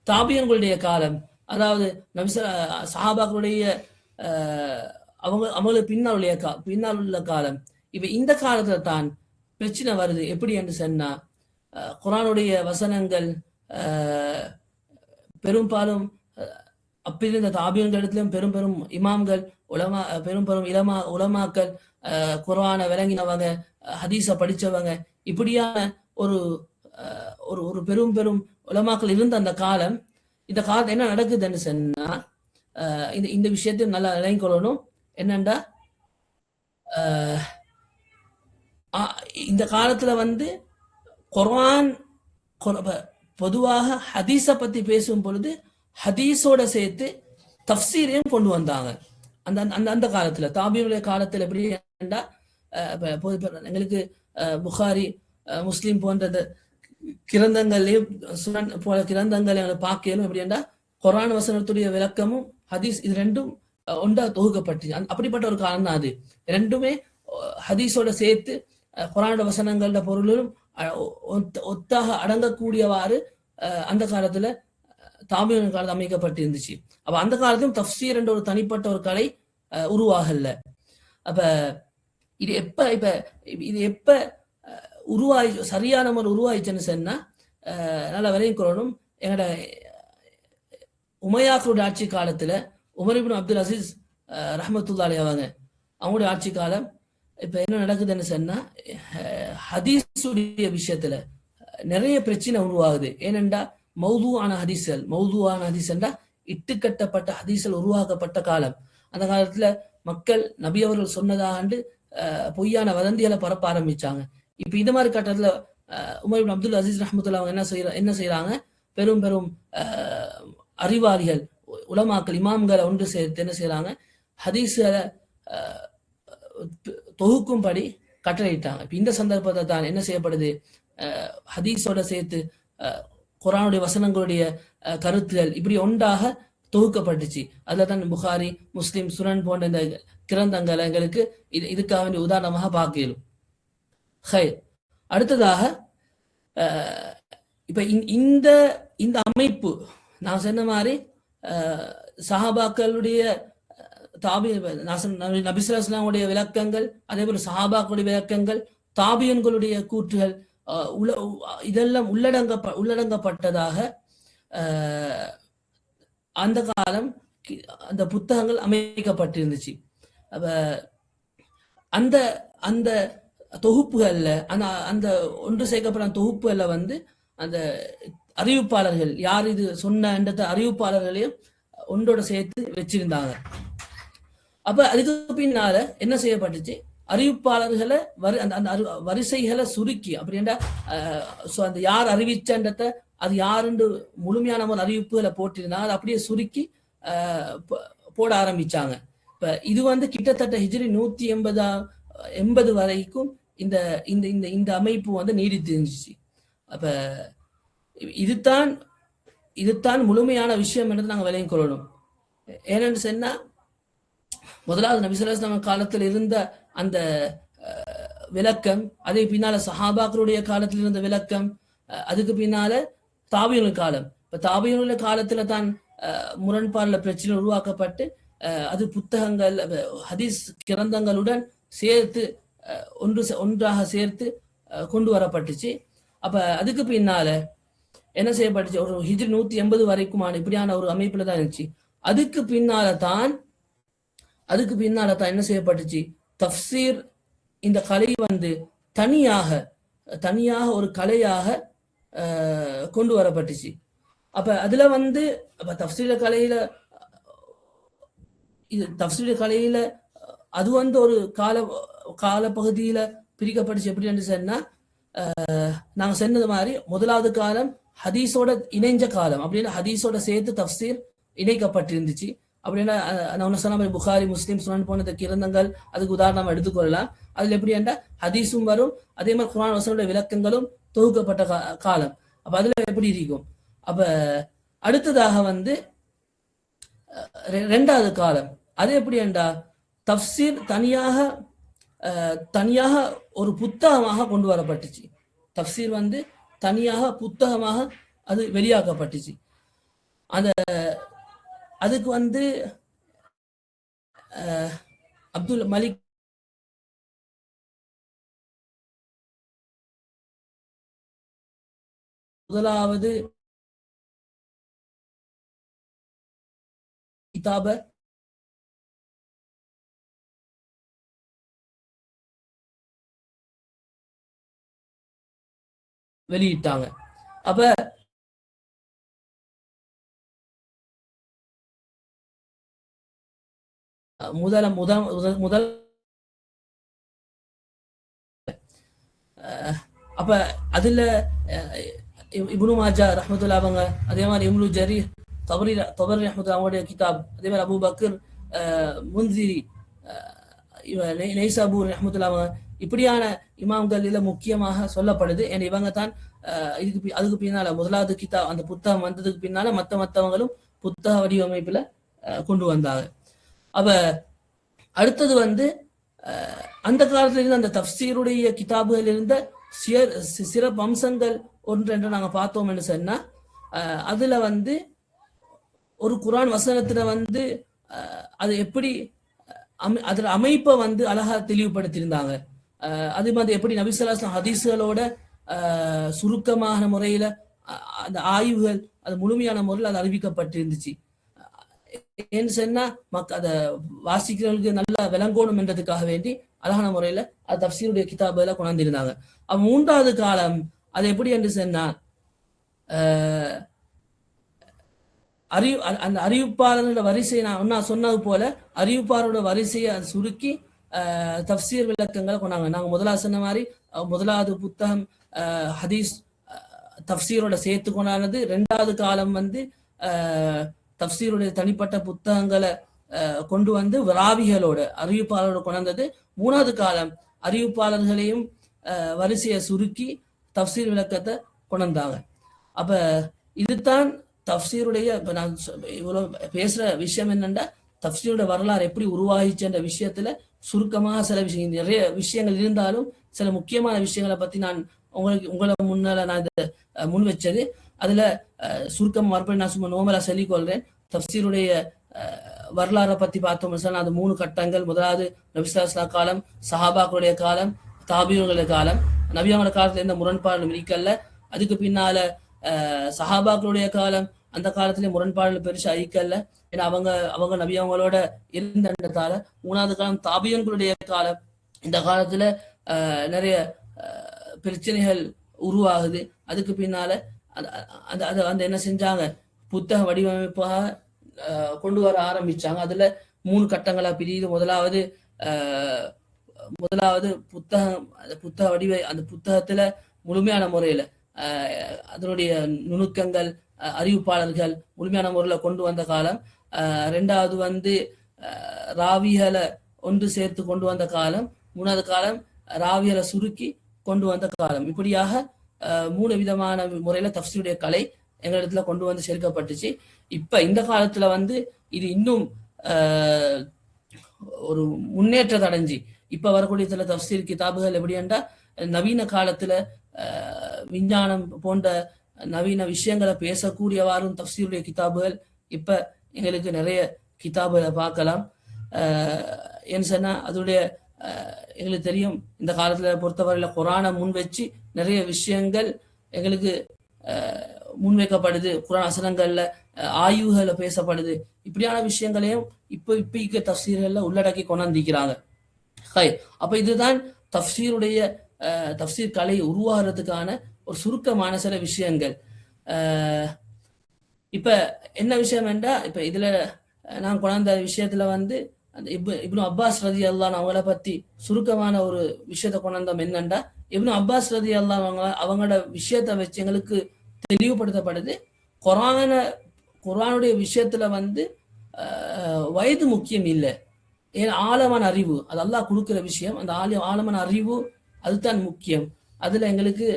தாபியன்களுடைய காலம், அதாவது நபி சஹாபாக்களுடைய அவங்களுக்கு பின்னால் உள்ள காலம். இப்ப இந்த காலத்துல தான் பிரச்சனை வருது. எப்படி என்று சொன்னா, குர்ஆனுடைய வசனங்கள் பெரும்பாலும் அப்பிருந்த தாபியன்கள் இடத்திலும் பெரும் இமாம்கள் உலமாக்கள் குர்ஆனை விளங்கினவங்க, ஹதீஸை படிச்சவங்க, இப்படியான ஒரு ஒரு ஒரு பெரும் பெரும் உலமாக்கள் இருந்த அந்த காலம். இந்த காலத்துல என்ன நடக்குதுன்னு சொன்னா, இந்த இந்த விஷயத்தையும் நல்லா விளங்கிக் கொள்ளணும். என்னண்டா, இந்த காலத்துல வந்து குர்ஆன் பொதுவாக ஹதீஸை பத்தி பேசும் பொழுது ஹதீஸோட சேர்த்து தஃப்சீரையும் கொண்டு வந்தாங்க. அந்த அந்த அந்த காலத்துல தாபியுடைய காலத்துல எப்படி எங்களுக்கு புகாரி, முஸ்லீம் போன்ற கிரந்தங்களையும் சுனன் போல கிரந்தங்களை பார்க்கலும் எப்படின்னா குர்ஆன் வசனத்துடைய விளக்கமும் ஹதீஸ் இது ரெண்டும் ஒன்றா தொகுக்கப்பட்டு அப்படிப்பட்ட ஒரு காலம் தான் அது. ரெண்டுமே ஹதீஸோட சேர்த்து குர்ஆனோட வசனங்களோட பொருளும் ஒத்தாக அடங்கக்கூடியவாறு அந்த காலத்துல தாபியின் காலத்தில் அமைக்கப்பட்டு இருந்துச்சு. அப்ப அந்த காலத்திலும் தஃப்சீர் என்ற ஒரு தனிப்பட்ட ஒரு கலை உருவாகல. அப்ப இது எப்ப உருவாயி சரியான முறை உருவாயிச்சுன்னு சொன்னா, நல்லா விலையும் கொள்ளணும். எங்களோட உமையாக்களுடைய ஆட்சி காலத்துல உமர் இப்னு அப்துல் அசீஸ் ரஹ்மத்துல்லாஹி அவங்க அவங்களுடைய ஆட்சி காலம். இப்ப என்ன நடக்குதுன்னு சொன்னா, ஹதீஸுடைய விஷயத்துல நிறைய பிரச்சனை உருவாகுது. ஏனென்றா மௌதுவான ஹதீஸ்ன்றா இட்டுக்கட்டப்பட்ட ஹதீஸ்கள் உருவாக்கப்பட்ட காலம். அந்த காலத்துல மக்கள் நபி அவர்கள் சொன்னதாண்டு பொய்யான வதந்திகளை பரப்ப ஆரம்பிச்சாங்க. இப்ப இது மாதிரி கட்டத்துல உமர் இப்னு அப்துல் அசீஸ் ரஹ்மத்துல்லாஹி அவங்க என்ன செய்யறாங்க, பெரும் பெரும் அறிவாளிகள், உலமாக்கள், இமாம்களை ஒன்று சேர்த்து என்ன செய்யறாங்க, ஹதீஸ்களை தொகுக்கும்படி கட்டளையிட்டாங்க. இப்ப இந்த சந்தர்ப்பத்தை தான் என்ன செய்யப்படுது, ஹதீஸோட சேர்த்து குர்ஆனுடைய வசனங்களுடைய கருத்துகள் இப்படி ஒன்றாக தொகுக்கப்பட்டுச்சு. அதுல தான் புகாரி, முஸ்லிம், சுனன் போன்ற இந்த கிரந்தங்களை எங்களுக்கு இதுக்காக வேண்டிய உதாரணமாக பார்க்கலும். அடுத்ததாக இப்ப இந்த இந்த அமைப்பு நான் சொன்ன மாதிரி சஹாபாக்களுடைய நபி ஸல்லல்லாஹு அலைஹி வஸல்லம் உடைய விளக்கங்கள், அதே போல சஹாபாக்களுடைய விளக்கங்கள், தாபியன்களுடைய கூற்றுகள் இதெல்லாம் உள்ளடங்கப்பட்டதாக அந்த காலம் அந்த புத்தகங்கள் அமைக்கப்பட்டிருந்துச்சு. அப்ப அந்த அந்த தொகுப்புகள்ல அந்த ஒன்று சேர்க்கப்பட்ட தொகுப்புகள்ல வந்து அந்த அறிவிப்பாளர்கள் யார் இது சொன்ன அறிவிப்பாளர்களையும் ஒன்றோட சேர்த்து வச்சிருந்தாங்க. அப்ப அதுக்கு பின்னால என்ன செய்யப்பட்டுச்சு, அறிவிப்பாளர்களை அந்த வரிசைகளை சுருக்கி அப்படின்னா அந்த யார் அறிவிச்சன்றத அது யாருன்னு முழுமையான அறிவிப்புகளை போட்டிருந்தாங்க, அதை அப்படியே சுருக்கி போட ஆரம்பிச்சாங்க. இப்ப இது வந்து கிட்டத்தட்ட ஹிஜ்ரி 180 வரைக்கும் இந்த இந்த இந்த இந்த அமைப்பு வந்து நீடித்து இருந்துச்சு. அப்ப இதுதான் முழுமையான விஷயம் என்று நாங்கள் விளங்கிக் கொள்ளணும். ஏனென்று சொன்னா, முதலாவது நபி ஸல்லல்லாஹு அலைஹி வஸல்லம் காலத்தில் இருந்த அந்த விளக்கம், அதே பின்னால சஹாபாக்களுடைய காலத்தில் இருந்த விளக்கம், அதுக்கு பின்னால தாபியீன்கள் காலம். இப்ப தாபியீன்கள் காலத்துல தான் முரண்பாடுல பிரச்சனை உருவாக்கப்பட்டு அது புத்தகங்கள், ஹதீஸ் கிரந்தங்களுடன் சேர்த்து ஒன்றாக சேர்த்து கொண்டு வரப்பட்டுச்சு. அப்ப அதுக்கு பின்னால என்ன செய்யப்பட்டுச்சு, ஒரு ஹிஜ்ரி 180 வரைக்குமான இப்படியான ஒரு அமைப்புல தான் இருந்துச்சு. அதுக்கு பின்னால தான் என்ன செய்யப்பட்டுச்சு, தஃப்சீர் இந்த கலை வந்து தனியாக ஒரு கலையாக கொண்டு வரப்பட்டுச்சு. அப்ப அதுல வந்து தஃப்சீர் கலையில அது வந்து ஒரு காலப்பகுதியில பிரிக்கப்பட்டுச்சு. எப்படி சொன்னா, நாங்க சொன்னது மாதிரி முதலாவது காலம் ஹதீஸோட இணைஞ்ச காலம். அப்படின்னா ஹதீஸோட சேர்த்து தஃப்சீர் இணைக்கப்பட்டிருந்துச்சு. அப்படின்னா நான் சொன்ன மாதிரி புகாரி, முஸ்லிம், சுனன் போன்ற கிரந்தங்கள் அதுக்கு உதாரணம் எடுத்துக்கொள்ளலாம். அதுல எப்படி என்றா ஹதீஸும் வரும், அதே மாதிரி குர்ஆன் வசனங்களுடைய விளக்கங்களும் தொகுக்கப்பட்ட காலம். அப்ப அதுல எப்படி இருக்கும். அப்ப அடுத்ததாக வந்து ரெண்டாவது காலம், அது எப்படி என்றா தஃப்சீர் தனியாக ஒரு புத்தகமாக கொண்டு வரப்பட்டுச்சு. தஃப்சீர் வந்து தனியாக புத்தகமாக அது வெளியாக்கப்பட்டுச்சு. அதுக்கு வந்து அப்துல் மலிக் முதலாவது கிதாப வெளியிட்டாங்க. அப்ப முதல் முதல் முதல் அப்ப அதுல இப்னு மாஜா ரஹ்மத்துல்லாஹி அவங்க, அதே மாதிரி இப்னு ஜரீர் தபரி ரஹ்மத்துல்லாஹி அவங்களுடைய கிதாப், அதே மாதிரி அபூ பக்கர் முன்சிரி நைசாபூர் ரஹ்மத்துல்லாஹி அவங்க, இப்படியான இமாம்கள் இதுல முக்கியமாக சொல்லப்படுது. இவங்க தான் அதுக்கு பின்னால முதலாவது கிதாப் அந்த புத்தகம் வந்ததுக்கு பின்னால மத்தவங்களும் புத்தக வடிவமைப்புல கொண்டு வந்தாங்க. அப்ப அடுத்தது அந்த காலத்துல இருந்து அந்த தஃப்சீருடைய கிதாபுகள் இருந்த சிறப்பு அம்சங்கள் ஒன்று என்று நாங்க பார்த்தோம் என்று சொன்னா, அதுல ஒரு குர்ஆன் வசனத்துல அது எப்படி அதுல அமைப்பை அழகா தெளிவுபடுத்தியிருந்தாங்க. அது மாதிரி எப்படி நபி ஸல்லல்லாஹு அலைஹி வஸல்லம் ஹதீஸ்களோட சுருக்கமான முறையில அந்த ஆய்வுகள் அது முழுமையான முறையில் அது அறிவிக்கப்பட்டிருந்துச்சு. ஏன்னு சொன்னா அதை வாசிக்கிறவர்களுக்கு நல்லா விளங்கணும் என்றதுக்காக வேண்டி அழகான முறையில அது தஃப்சீருடைய கிதாபுகளை கொண்டாந்திருந்தாங்க. மூன்றாவது காலம் அது எப்படி என்று சொன்னா, அந்த அறிவிப்பாளர்களோட வரிசையை நான் சொன்னது போல அறிவிப்பாளரோட வரிசையை சுருக்கி தஃப்சீர் விளக்கங்களை கொண்டாங்க. நாங்க முதலாவது சொன்ன மாதிரி முதலாவது புத்தகம் ஹதீஸ் தஃப்சீரோட சேர்த்து கொண்டானது. ரெண்டாவது காலம் தஃப்சீருடைய தனிப்பட்ட புத்தகங்களை கொண்டு ராவிகளோட அறிவிப்பாளரோட கொண்டாந்தது. மூணாவது காலம் அறிவிப்பாளர்களையும் வரிசையை சுருக்கி தஃப்சீர் விளக்கத்தை கொண்டாந்தாங்க. அப்ப இதுதான் தஃப்சீருடைய இப்ப நான் இவ்வளவு பேசுற விஷயம் என்னன்னா, தஃப்சீருடைய வரலாறு எப்படி உருவாகிச்சுன்ற விஷயத்துல சுருக்கமாக சில விஷயங்கள், நிறைய விஷயங்கள் இருந்தாலும் சில முக்கியமான விஷயங்களை பத்தி நான் உங்களை முன்னால நான் இதை முன் வச்சது. அதுல சுருக்கம் மறுபடியும் நான் சும்மா நோமலா சொல்லிக் கொள்றேன். தஃப்சீருடைய வரலாறை பத்தி பார்த்தோம் அது 3 கட்டங்கள். முதலாவது நபி ஸல்லல்லாஹு அலைஹி வஸல்லம் காலம், சஹாபாக்களுடைய காலம், தாபியீன்களுடைய காலம். நபி அவங்களோட காலத்துல எந்த முரண்பாடு இருக்கல்ல. அதுக்கு பின்னால சஹாபாக்களுடைய காலம், அந்த காலத்திலே முரண்பாடுகள் பெருசா ஐக்கல்ல. ஏன்னா அவங்க நபி அவங்களோட இருந்ததால. மூணாவது காலம் தாபியீன்களுடைய காலம். இந்த காலத்துல நிறைய பிரச்சனைகள் உருவாகுது. அதுக்கு பின்னால அந்த என்ன செஞ்சாங்க, புத்தக வடிவமைப்பாக கொண்டு வர ஆரம்பிச்சாங்க. அதுல 3 கட்டங்களா பிரியுது. முதலாவது புத்தக வடிவ அந்த புத்தகத்துல முழுமையான முறையில அதனுடைய நுணுக்கங்கள் அறிவிப்பாளர்கள் முழுமையான முறையில கொண்டு வந்த காலம். ரெண்டாவது ராவிகளை ஒன்று சேர்த்து கொண்டு வந்த காலம். மூணாவது காலம் ராவிகளை சுருக்கி கொண்டு வந்த காலம். இப்படியாக 3 விதமான முறையில தஃப்சீருடைய கலை எங்களிடத்துல கொண்டு சேர்க்கப்பட்டுச்சு. இப்ப இந்த காலத்துல இது இன்னும் ஒரு முன்னேற்றத்தை அடைஞ்சு இப்ப வரக்கூடிய சில தஃப்சீர் கிதாபுகள் எப்படி என்றா, நவீன காலத்துல விஞ்ஞானம் போன்ற நவீன விஷயங்களை பேசக்கூடியவாறும் தஃப்சீருடைய கிதாபுகள் இப்ப எங்களுக்கு நிறைய கிதாபுகளை பார்க்கலாம். ஏன்னு சொன்னா அதோடைய எங்களுக்கு தெரியும், இந்த காலத்துல பொறுத்தவரையில குர்ஆனை முன் வச்சு நிறைய விஷயங்கள் எங்களுக்கு முன்வைக்கப்படுது. குர்ஆன் வசனங்கள்ல ஆய்வுகளை பேசப்படுது. இப்படியான விஷயங்களையும் இப்ப தஃப்சீர்கள்ல உள்ளடக்கி கொண்டாந்திக்கிறாங்க. அப்ப இதுதான் தஃப்சீர் கலை உருவாகிறதுக்கான ஒரு சுருக்கமான சில விஷயங்கள். இப்ப என்ன விஷயம் என்றா, இப்ப இதுல நான் கொண்டாந்த விஷயத்துல அந்த இப்னு அப்பாஸ் ரலியல்லாஹு அன்ஹு அவங்கள பத்தி சுருக்கமான ஒரு விஷயத்தை கொண்டாந்தோம். என்னண்டா, இப்னு அப்பாஸ் ரலியல்லாஹு அன்ஹு அவங்களோட விஷயத்தை வச்சு எங்களுக்கு தெளிவுபடுத்தப்படுது. குர்ஆனுடைய விஷயத்துல வயது முக்கியம் இல்லை, ஏன் ஆழமான அறிவு, அது அல்லாஹ் கொடுக்கிற விஷயம். அந்த ஆழமான அறிவு அதுதான் முக்கியம். அதுல எங்களுக்கு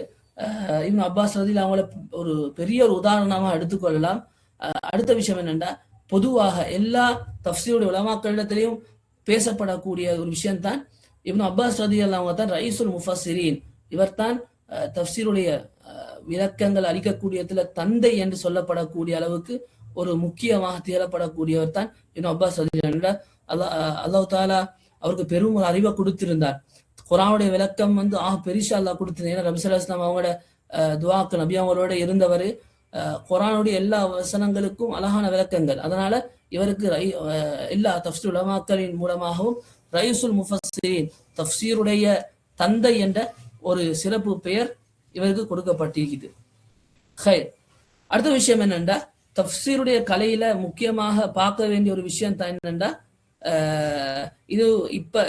இப்னு அப்பாஸ் ரலியல்லாஹு அவங்கள ஒரு பெரிய ஒரு உதாரணமாக எடுத்துக்கொள்ளலாம். அடுத்த விஷயம் என்னன்னா, பொதுவாக எல்லா தஃப்சீருடைய உலமாக்களிடத்திலையும் பேசப்படக்கூடிய ஒரு விஷயம் தான் இப்னு அப்பாஸ் ரலியல்லாஹு அன்ஹு தான் ரயீசுல் முஃபஸ்ஸிரீன். இவர் தான் தஃப்சீருடைய விளக்கங்கள் அளிக்கக்கூடியதுல தந்தை என்று சொல்லப்படக்கூடிய அளவுக்கு ஒரு முக்கியமாக திகழப்படக்கூடியவர் தான் இப்னு அப்பாஸ் ரலியல்லாஹு அன்ஹு. அல்லாஹ் தஆலா அவருக்கு பெரும் ஒரு அறிவை கொடுத்திருந்தார். குர்ஆனுடைய விளக்கம் பெரிசா அல்லாஹ் கொடுத்திருந்தார். ஏன்னா நபி ஸல்லல்லாஹு அலைஹி வஸல்லம் அவங்களோட துஆக்கு நபி அவங்களோட இருந்தவர். குர்ஆனுடைய எல்லா வசனங்களுக்கும் அழகான விளக்கங்கள். அதனால இவருக்கு எல்லா தஃப்சீர் உலமாக்களின் மூலமாகவும் ரயீசுல் முஃபஸ்ஸிரீன், தஃப்சீருடைய தந்தை என்ற ஒரு சிறப்பு பெயர் இவருக்கு கொடுக்கப்பட்டிருக்குது. அடுத்த விஷயம் என்னென்றா, தஃப்சீருடைய கலையில முக்கியமாக பார்க்க வேண்டிய ஒரு விஷயம் தான் என்னென்றா, இது இப்ப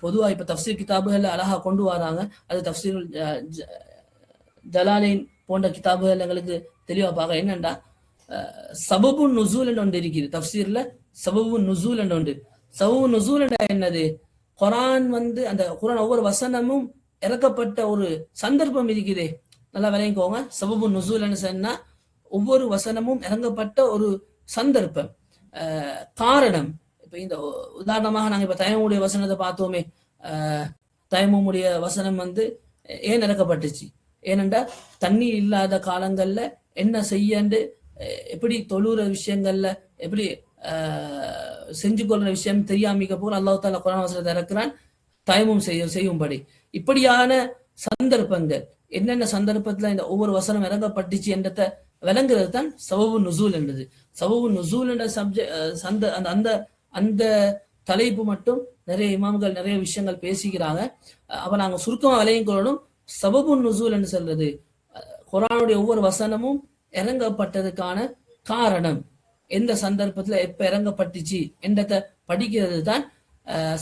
பொதுவா இப்ப தஃப்சீர் கிதாபுகள் அழகா கொண்டு வராங்க. அது தஃப்சீர் ஜலாலின் போன்ற கிதாபுகள் எங்களுக்கு தெளிவா பார்க்க என்னென்றா, சபபு நுசூல் என்று ஒன்று இருக்குது தஃப்சீர்ல. சபபு நுசூல் என்று ஒன்று. சபபு நுசூல் என்ற என்னது, குரான் அந்த குரான் ஒவ்வொரு வசனமும் இறக்கப்பட்ட ஒரு சந்தர்ப்பம் இருக்குதே, நல்லா விளங்கிக்கோங்க. சபபு நுசூல் சொன்னா ஒவ்வொரு வசனமும் இறங்கப்பட்ட ஒரு சந்தர்ப்பம், காரணம். இப்ப இந்த உதாரணமாக நாங்க இப்ப தயமுடைய வசனத்தை பார்த்தோமே, தயமுடைய வசனம் ஏன் இறக்கப்பட்டுச்சு? ஏனென்றா தண்ணீர் இல்லாத காலங்கள்ல என்ன செய்யண்டு, எப்படி தொழுற விஷயங்கள்ல எப்படி செஞ்சு கொள்ற விஷயம் தெரியாமிக்க போல அல்லாஹ் தாலா குர்ஆன் வசனத்தை இறக்குறான், தயமும் செய்யும்படி. இப்படியான சந்தர்ப்பங்கள் என்னென்ன சந்தர்ப்பத்துல இந்த ஒவ்வொரு வசனம் இறங்கப்பட்டுச்சு என்றத விளங்குறது தான் சபபு நுசூல் என்றது. சபபு நுசூல் என்ற அந்த அந்த தலைப்பு மட்டும் நிறைய இமாம்கள் நிறைய விஷயங்கள் பேசிக்கிறாங்க. அப்ப நாங்க சுருக்கமா விளையும் கொள்ளணும். சபபு நுசூல் என்று சொல்றது குர்ஆனுடைய ஒவ்வொரு வசனமும் இறங்கப்பட்டதுக்கான காரணம், எந்த சந்தர்ப்பத்துல எப்ப இறங்கப்பட்டுச்சு என்றத படிக்கிறது தான்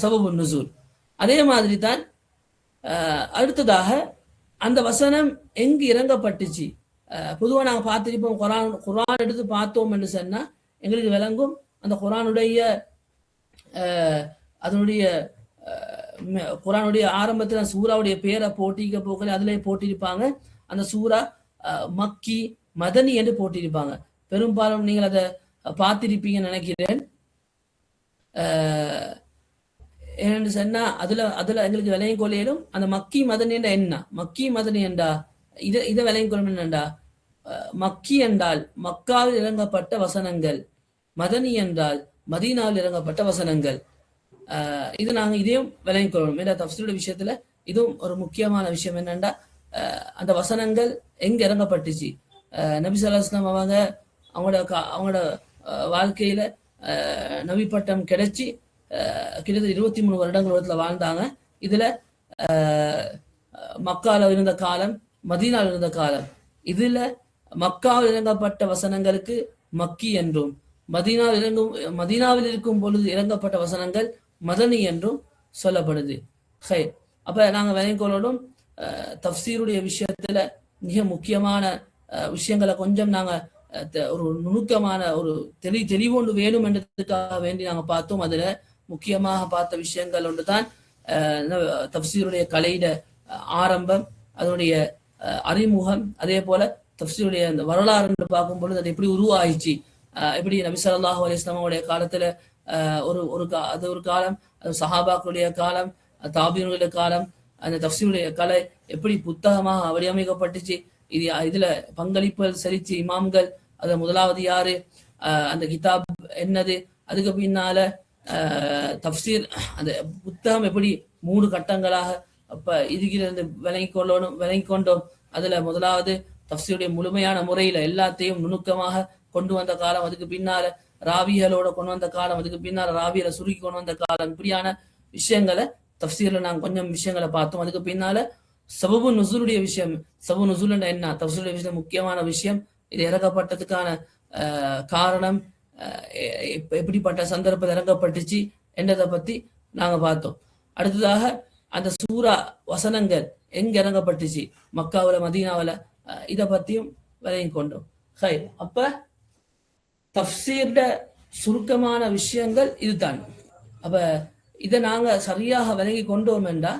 சபபு நுசூல். அதே மாதிரி தான் அடுத்ததாக அந்த வசனம் எங்கு இறங்கப்பட்டுச்சு. பொதுவாக நாங்கள் பார்த்துருப்போம், குர்ஆன் எடுத்து பார்த்தோம் என்று சொன்னா எங்களுக்கு விளங்கும். அந்த குர்ஆனுடைய அதனுடைய குர்ஆனுடைய ஆரம்பத்தில் சூராவுடைய பேரை போட்டிக்க போக்கல அதிலே போட்டிருப்பாங்க. அந்த சூரா மக்கி மதனி என்று போட்டிருப்பாங்க. பெரும்பாலும் நீங்கள் அதை பார்த்திருப்பீங்கன்னு நினைக்கிறேன். ஏன்னு சொன்னா அதுல எங்களுக்கு விளையும் கொள்ளையிலும் அந்த மக்கி மதனி என்ற என்ன, மக்கி மதனி என்றா இதை விளையும் கொள்ளும் என்னண்டா, மக்கி என்றால் மக்காவில் இறங்கப்பட்ட வசனங்கள், மதனி என்றால் மதீனாவில் இறங்கப்பட்ட வசனங்கள். இது நாங்க இதையும் விளங்கிக் கொள்ளணும். ஏன்னா தஃப்சீருடைய விஷயத்துல இதுவும் ஒரு முக்கியமான விஷயம். என்னண்டா, அந்த வசனங்கள் எங்க இறங்கப்பட்டுச்சு. நபி ஸல்லல்லாஹு அலைஹி வஸல்லம் அவங்க அவங்களோட வாழ்க்கையில நபி பட்டம் கிடைச்சி கிட்டத்தட்ட 23 வருடங்கள் வாழ்ந்தாங்க. இதுல மக்கால இருந்த காலம், மதீனாவில் இருந்த காலம். இதுல மக்காவில் இறங்கப்பட்ட வசனங்களுக்கு மக்கி என்றும், மதீனாவில் இருக்கும் பொழுது இறங்கப்பட்ட வசனங்கள் மதனி என்றும் சொல்லப்படுது. அப்ப நாங்க விளையங்கோளோடும் தஃப்சீருடைய விஷயத்துல மிக முக்கியமான விஷயங்களை கொஞ்சம் நாங்க ஒரு நுணுக்கமான ஒரு தெளிவொன்று வேணும் என்றதுக்காக வேண்டி நாங்க பார்த்தோம். அதுல முக்கியமாக பார்த்த விஷயங்கள் ஒன்றுதான் தஃப்சீருடைய கலையிட ஆரம்பம், அதனுடைய அறிமுகம், அதே போல தஃப்சீருடைய அந்த வரலாறு என்று பார்க்கும் பொழுது அது எப்படி உருவாயிச்சு, எப்படி நபி ஸல்லல்லாஹு அலைஹி வஸல்லம் காலத்துல ஒரு காலம், சஹாபாக்களுடைய காலம், தாபீன்களுடைய காலம், அந்த தஃப்சீருடைய கலை எப்படி புத்தகமாக வடிவமைக்கப்பட்டுச்சு, இதுல பங்களிப்புகள் செலுத்தி இமாம்கள், அது முதலாவது யாரு, அந்த கிதாப் என்னது, அதுக்கு பின்னால தஃப்சீர் அந்த புத்தகம் எப்படி 3 கட்டங்களாக அப்ப இதுகிலிருந்து விளங்கி கொண்டோம். அதுல முதலாவது தஃப்சீருடைய முழுமையான முறையில எல்லாத்தையும் நுணுக்கமாக கொண்டு வந்த காலம், அதுக்கு பின்னால ராவிகளோட கொண்டு வந்த காலம், அதுக்கு பின்னால ராவியலை சுருக்கி கொண்டு வந்த காலம். இப்படியான விஷயங்களை தஃப்சீர்ல நாங்க கொஞ்சம் விஷயங்களை பார்த்தோம். அதுக்கு பின்னால சபபு நுசூலுடைய விஷயம், சபபு நுசூல் என்ன, தஃப்சீருடைய விஷயம் முக்கியமான விஷயம், இது இறக்கப்பட்டதுக்கான காரணம், எப்படிப்பட்ட சந்தர்ப்பத்தில் இறங்கப்பட்டுச்சு என்றதை பத்தி நாங்க பார்த்தோம். அடுத்ததாக அந்த சூரா வசனங்கள் எங்க இறங்கப்பட்டுச்சு, மக்காவுல மதீனாவுல, இதை பத்தியும் விளங்கி கொண்டோம். அப்ப தஃப்சீர்ட சுருக்கமான விஷயங்கள் இதுதான். அப்ப இதை நாங்க சரியாக விளங்கி கொண்டோம் என்றா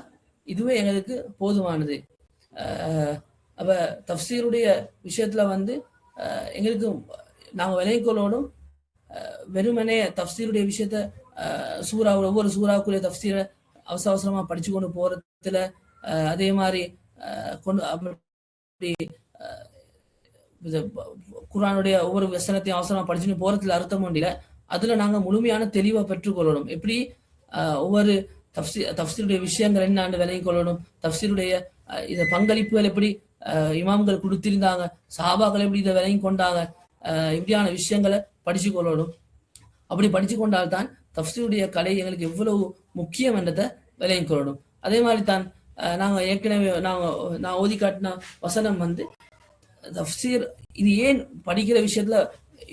இதுவே எங்களுக்கு போதுமானது. அப்ப தஃப்சீருடைய விஷயத்துல எங்களுக்கு நாங்க விளங்கிக்கொள்ளோடும். வெறுமனே தஃப்சீருடைய விஷயத்த ஒவ்வொரு சூறாவுக்குரிய தஃப்சீரை அவசரமா படிச்சு கொண்டு போறதுல, அதே மாதிரி குர்ஆனுடைய ஒவ்வொரு வசனத்தையும் அவசரமா படிச்சுன்னு போறதுல அர்த்தம் ஒன்றில, அதுல நாங்க முழுமையான தெளிவை பெற்றுக்கொள்ளணும். எப்படி ஒவ்வொரு தஃப்சீருடைய விஷயங்கள் என்னான்னு விளங்கிக் கொள்ளணும், தஃப்சீருடைய இத பங்களிப்புகள் எப்படி இமாம்கள் கொடுத்திருந்தாங்க, சஹாபாக்கள் எப்படி இதை விளங்கி கொண்டாங்க, இப்படியான விஷயங்களை படிச்சு கொள்ளணும். அப்படி படிச்சு கொண்டால்தான் தஃப்சீருடைய கலை எங்களுக்கு எவ்வளவு முக்கியம் என்றதை விளங்கிக் கொள்ளணும். அதே மாதிரி தான் நாங்கள் ஏற்கனவே நான் ஓதி காட்டின வசனம் தஃப்சீர். இது ஏன் படிக்கிற விஷயத்துல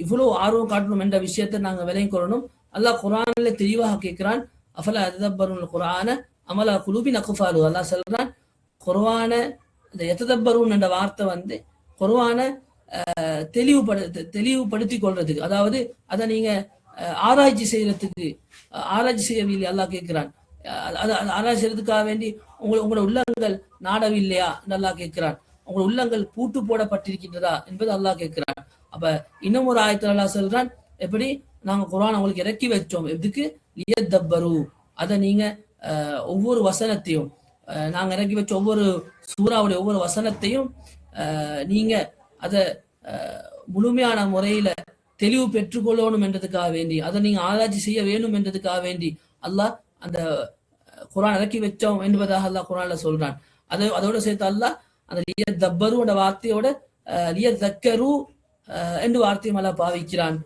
இவ்வளவு ஆர்வம் காட்டணும் என்ற விஷயத்தை நாங்கள் விலையும் கொள்ளணும். அல்லாஹ் குரான்ல தெளிவாக கேட்கிறான், அஃபலா அததப்பருன் குரான அமலா குலூபின் அக்ஃபாலு. அல்லாஹ் சொல்றான், குர்ஆன இந்த எத்ததப்பருன் என்ற வார்த்தை குர்ஆன தெளிவுபடுத்தி கொள்றதுக்கு, அதாவது அதை நீங்க ஆராய்ச்சி செய்யறதுக்கு, ஆராய்ச்சி செய்யவில்லை அல்லாஹ் கேட்கிறான். ஆராய்ச்சி செய்யறதுக்காக வேண்டி உங்களோட உள்ளங்கள் நாடவில்லையா என்று அல்லாஹ் கேட்கிறான். உங்கள் உள்ளங்கள் பூட்டு போடப்பட்டிருக்கின்றதா என்பது அல்லாஹ் கேட்கிறான். அப்ப இன்னும் ஒரு ஆயத்தில் அல்லாஹ் சொல்றான், எப்படி நாங்க குர்ஆன் உங்களுக்கு இறக்கி வச்சோம் எதுக்கு, லியதப்பரு. அதை நீங்க ஒவ்வொரு வசனத்தையும் நாங்க இறக்கி வச்ச ஒவ்வொரு சூறாவுடைய ஒவ்வொரு வசனத்தையும் நீங்க அதை முழுமையான முறையில தெளிவு பெற்றுக்கொள்ளணும் என்றதுக்காக வேண்டி, அதை நீங்க ஆராய்ச்சி செய்ய வேணும் என்றதுக்காக வேண்டி அல்லாஹ் அந்த குர்ஆன் இறக்கி வச்சோம் என்பதாக அல்லாஹ் குர்ஆன்ல சொல்றான். அதோட சேர்த்து அல்லாஹ் அந்த லியதப்பரு வார்த்தையோட லியதக்கரு என்று வார்த்தையும் அல்லாஹ் பாவிக்கிறான்.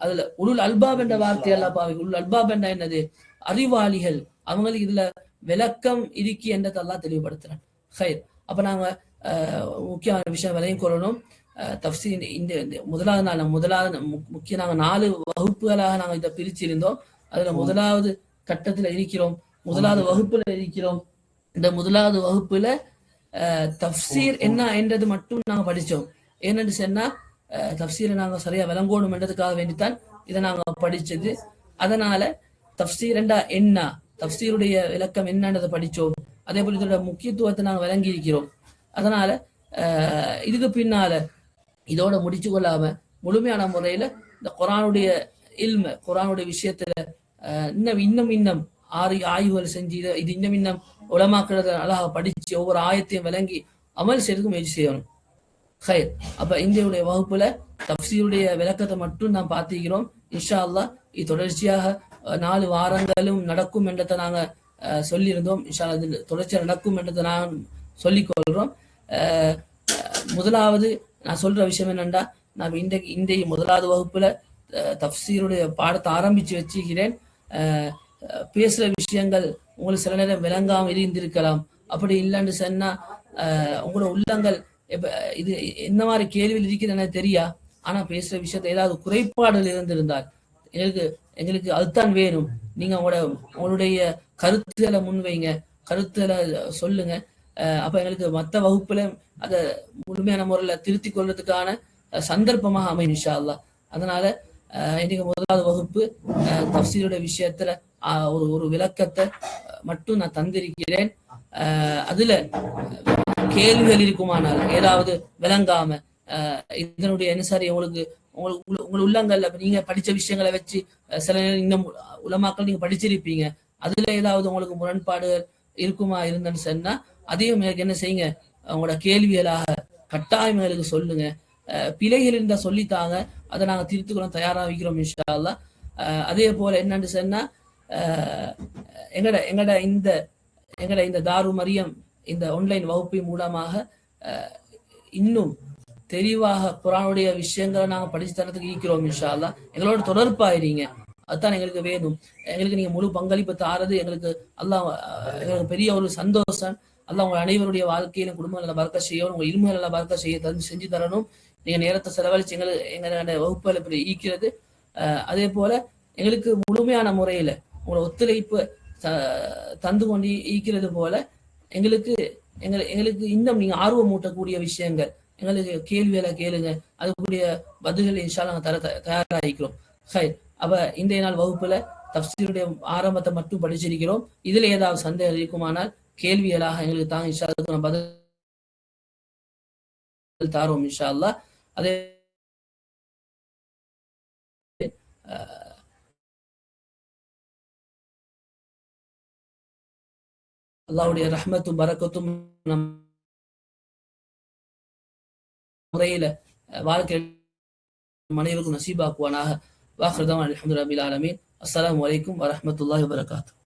அதுல உலுல் அல்பாப் என்ற வார்த்தை எல்லாம் பாவிக்கும். உலுல் அல்பாப் என்ற என்னது, அறிவாளிகள், அவங்களுக்கு இதுல விளக்கம் இருக்கி என்றதை எல்லாம் தெளிவுபடுத்துறான். ஹைர். அப்ப நாங்க முக்கியமான விஷயம் விலையும் கொள்ளணும். தஃப்சீர் இந்த முதலாவது முக்கிய நாங்க 4 வகுப்புகளாக நாங்க இதை பிரிச்சிருந்தோம். அதுல முதலாவது கட்டத்துல இருக்கிறோம், முதலாவது வகுப்புல இருக்கிறோம். இந்த முதலாவது வகுப்புல தஃப்சீர் என்ன என்றது மட்டும் நாங்க படிச்சோம். ஏனென்று சொன்னா தஃப்சீரை நாங்க சரியா விளங்கணும் என்றதுக்காக வேண்டித்தான் இதை நாங்க படிச்சது. அதனால தஃப்சீர் என்றா என்ன, தஃப்சீருடைய விளக்கம் என்னன்றதை படிச்சோம். அதே போல இதோட முக்கியத்துவத்தை நாங்க விளங்கி இருக்கிறோம். அதனால இதுக்கு பின்னால இதோட முடிச்சு கொள்ளாம முழுமையான முறையில இந்த குர்ஆனுடைய குர்ஆனுடைய விஷயத்துல இன்னும் ஆய்வுகள் செஞ்சு இது இன்னும் உலமாக்களை அழகா படிச்சு ஒவ்வொரு ஆயத்தையும் விளங்கி அமல் செய்யறதுக்கு முயற்சி செய்யணும். ஹைர். அப்ப இந்தியுடைய வகுப்புல தஃப்சீருடைய விளக்கத்தை மட்டும் நாம் பார்த்திருக்கிறோம். இன்ஷா அல்லாஹ் இது தொடர்ச்சியாக 4 வாரங்களும் நடக்கும் என்றதை நாங்க சொல்லியிருந்தோம். இன்ஷா அல்லாஹ் தொடர்ச்சியாக நடக்கும் என்றதை நான் சொல்லிக் கொள்றோம். முதலாவது நான் சொல்ற விஷயம் என்னண்டா, நான் இன்றைய முதலாவது வகுப்புல தஃப்சீருடைய பாடத்தை ஆரம்பிச்சு வச்சுக்கிறேன். பேசுற விஷயங்கள் உங்களுக்கு சில நேரம் விளங்காம இருந்திருக்கலாம். அப்படி இல்லைன்னு சொன்னா உங்களோட உள்ளங்கள் இது என்ன மாதிரி கேள்வியில் இருக்குது எனக்கு தெரியா, ஆனா பேசுற விஷயத்த ஏதாவது குறைபாடுகள் இருந்திருந்தால் எங்களுக்கு அதுதான் வேணும். நீங்க உங்களுடைய கருத்துக்களை முன்வைங்க, கருத்துக்களை சொல்லுங்க. அப்ப எங்களுக்கு மற்ற வகுப்புல அதை முழுமையான முறையில திருத்திக் கொள்றதுக்கான சந்தர்ப்பமாக அமையும் இன்ஷா அல்லாஹ். அதனால இன்னைக்கு முதலாவது வகுப்பு தஃப்சீருடைய விஷயத்துல ஒரு விளக்கத்தை மட்டும் நான் தந்திருக்கிறேன். அதுல கேள்விகள் இருக்குமானால் ஏதாவது விளங்காம இதனுடைய அனுசாரி உங்கள் உள்ளங்கள்ல நீங்க படிச்ச விஷயங்களை வச்சு சில நேரம் இன்னும் உலமாக்கள் நீங்க படிச்சிருப்பீங்க, அதுல ஏதாவது உங்களுக்கு முரண்பாடுகள் இருக்குமா இருந்தேன்னு சொன்னா அதையும் எனக்கு என்ன செய்யுங்க, உங்களோட கேள்விகளாக கட்டாயம் எனக்கு சொல்லுங்க. பிழைகள் இருந்தா சொல்லித்தாங்க, அதை நாங்க திருத்துக்கிறோம், தயாரா வைக்கிறோம் இன்ஷா அல்லாஹ். அதே போல என்னன்னு சொன்னா எங்கட இந்த தாரு மரியம் இந்த ஆன்லைன் வகுப்பின் மூலமாக இன்னும் தெளிவாக குர்ஆனுடைய விஷயங்களை நாங்க படிச்சு தரத்துக்கு இருக்கிறோம் இன்ஷா அல்லாஹ். எங்களோட தொடர்பாயிருங்க, அதுதான் எங்களுக்கு வேணும். எங்களுக்கு நீங்க முழு பங்களிப்பு தாரது எங்களுக்கு எங்களுக்கு பெரிய ஒரு சந்தோஷம். அல்லாஹ் உங்க அனைவருடைய வாழ்க்கையிலும் குடும்பங்களை பறக்க செய்யணும், உங்க இல்முகளை பறக்க செஞ்சு தரணும். நீங்க நேரத்தை செலவழிச்சு எங்களோட வகுப்புகள் இப்படி ஈக்கிறது. அதே போல எங்களுக்கு முழுமையான முறையில உங்களோட ஒத்துழைப்பு தந்து கொண்டு ஈக்கிறது போல எங்களுக்கு இன்னும் நீங்க ஆர்வம் ஊட்டக்கூடிய விஷயங்கள், எங்களுக்கு கேள்விகளை கேளுங்க, அதுக்குரிய பதில்களை இன்ஷா அல்லாஹ் தர தயாராகிக்கிறோம். ஹைர். அப்ப இன்றைய நாள் வகுப்புல தஃப்சீருடைய ஆரம்பத்தை மட்டும் படிச்சிருக்கிறோம். இதுல ஏதாவது சந்தேகம் இருக்குமானால் கேள்விகளாக எங்களுக்கு தாங்க இன்ஷா அல்லாஹ் பதில் தாரோம் இன்ஷா அல்லாஹ். அதே அல்லாஹ்வுடைய ரஹ்மத்தும் பரக்கத்தும் முறையில வாழ்க்கை மனைவருக்கும் நசீபாக்குவானாக. வாஹிர் தஅவானா அல்ஹம்துலில்லாஹி ரப்பில் ஆலமீன். அஸ்ஸலாமு அலைக்கும் வரஹ்மத்துல்லாஹி வபரகாத்துஹு.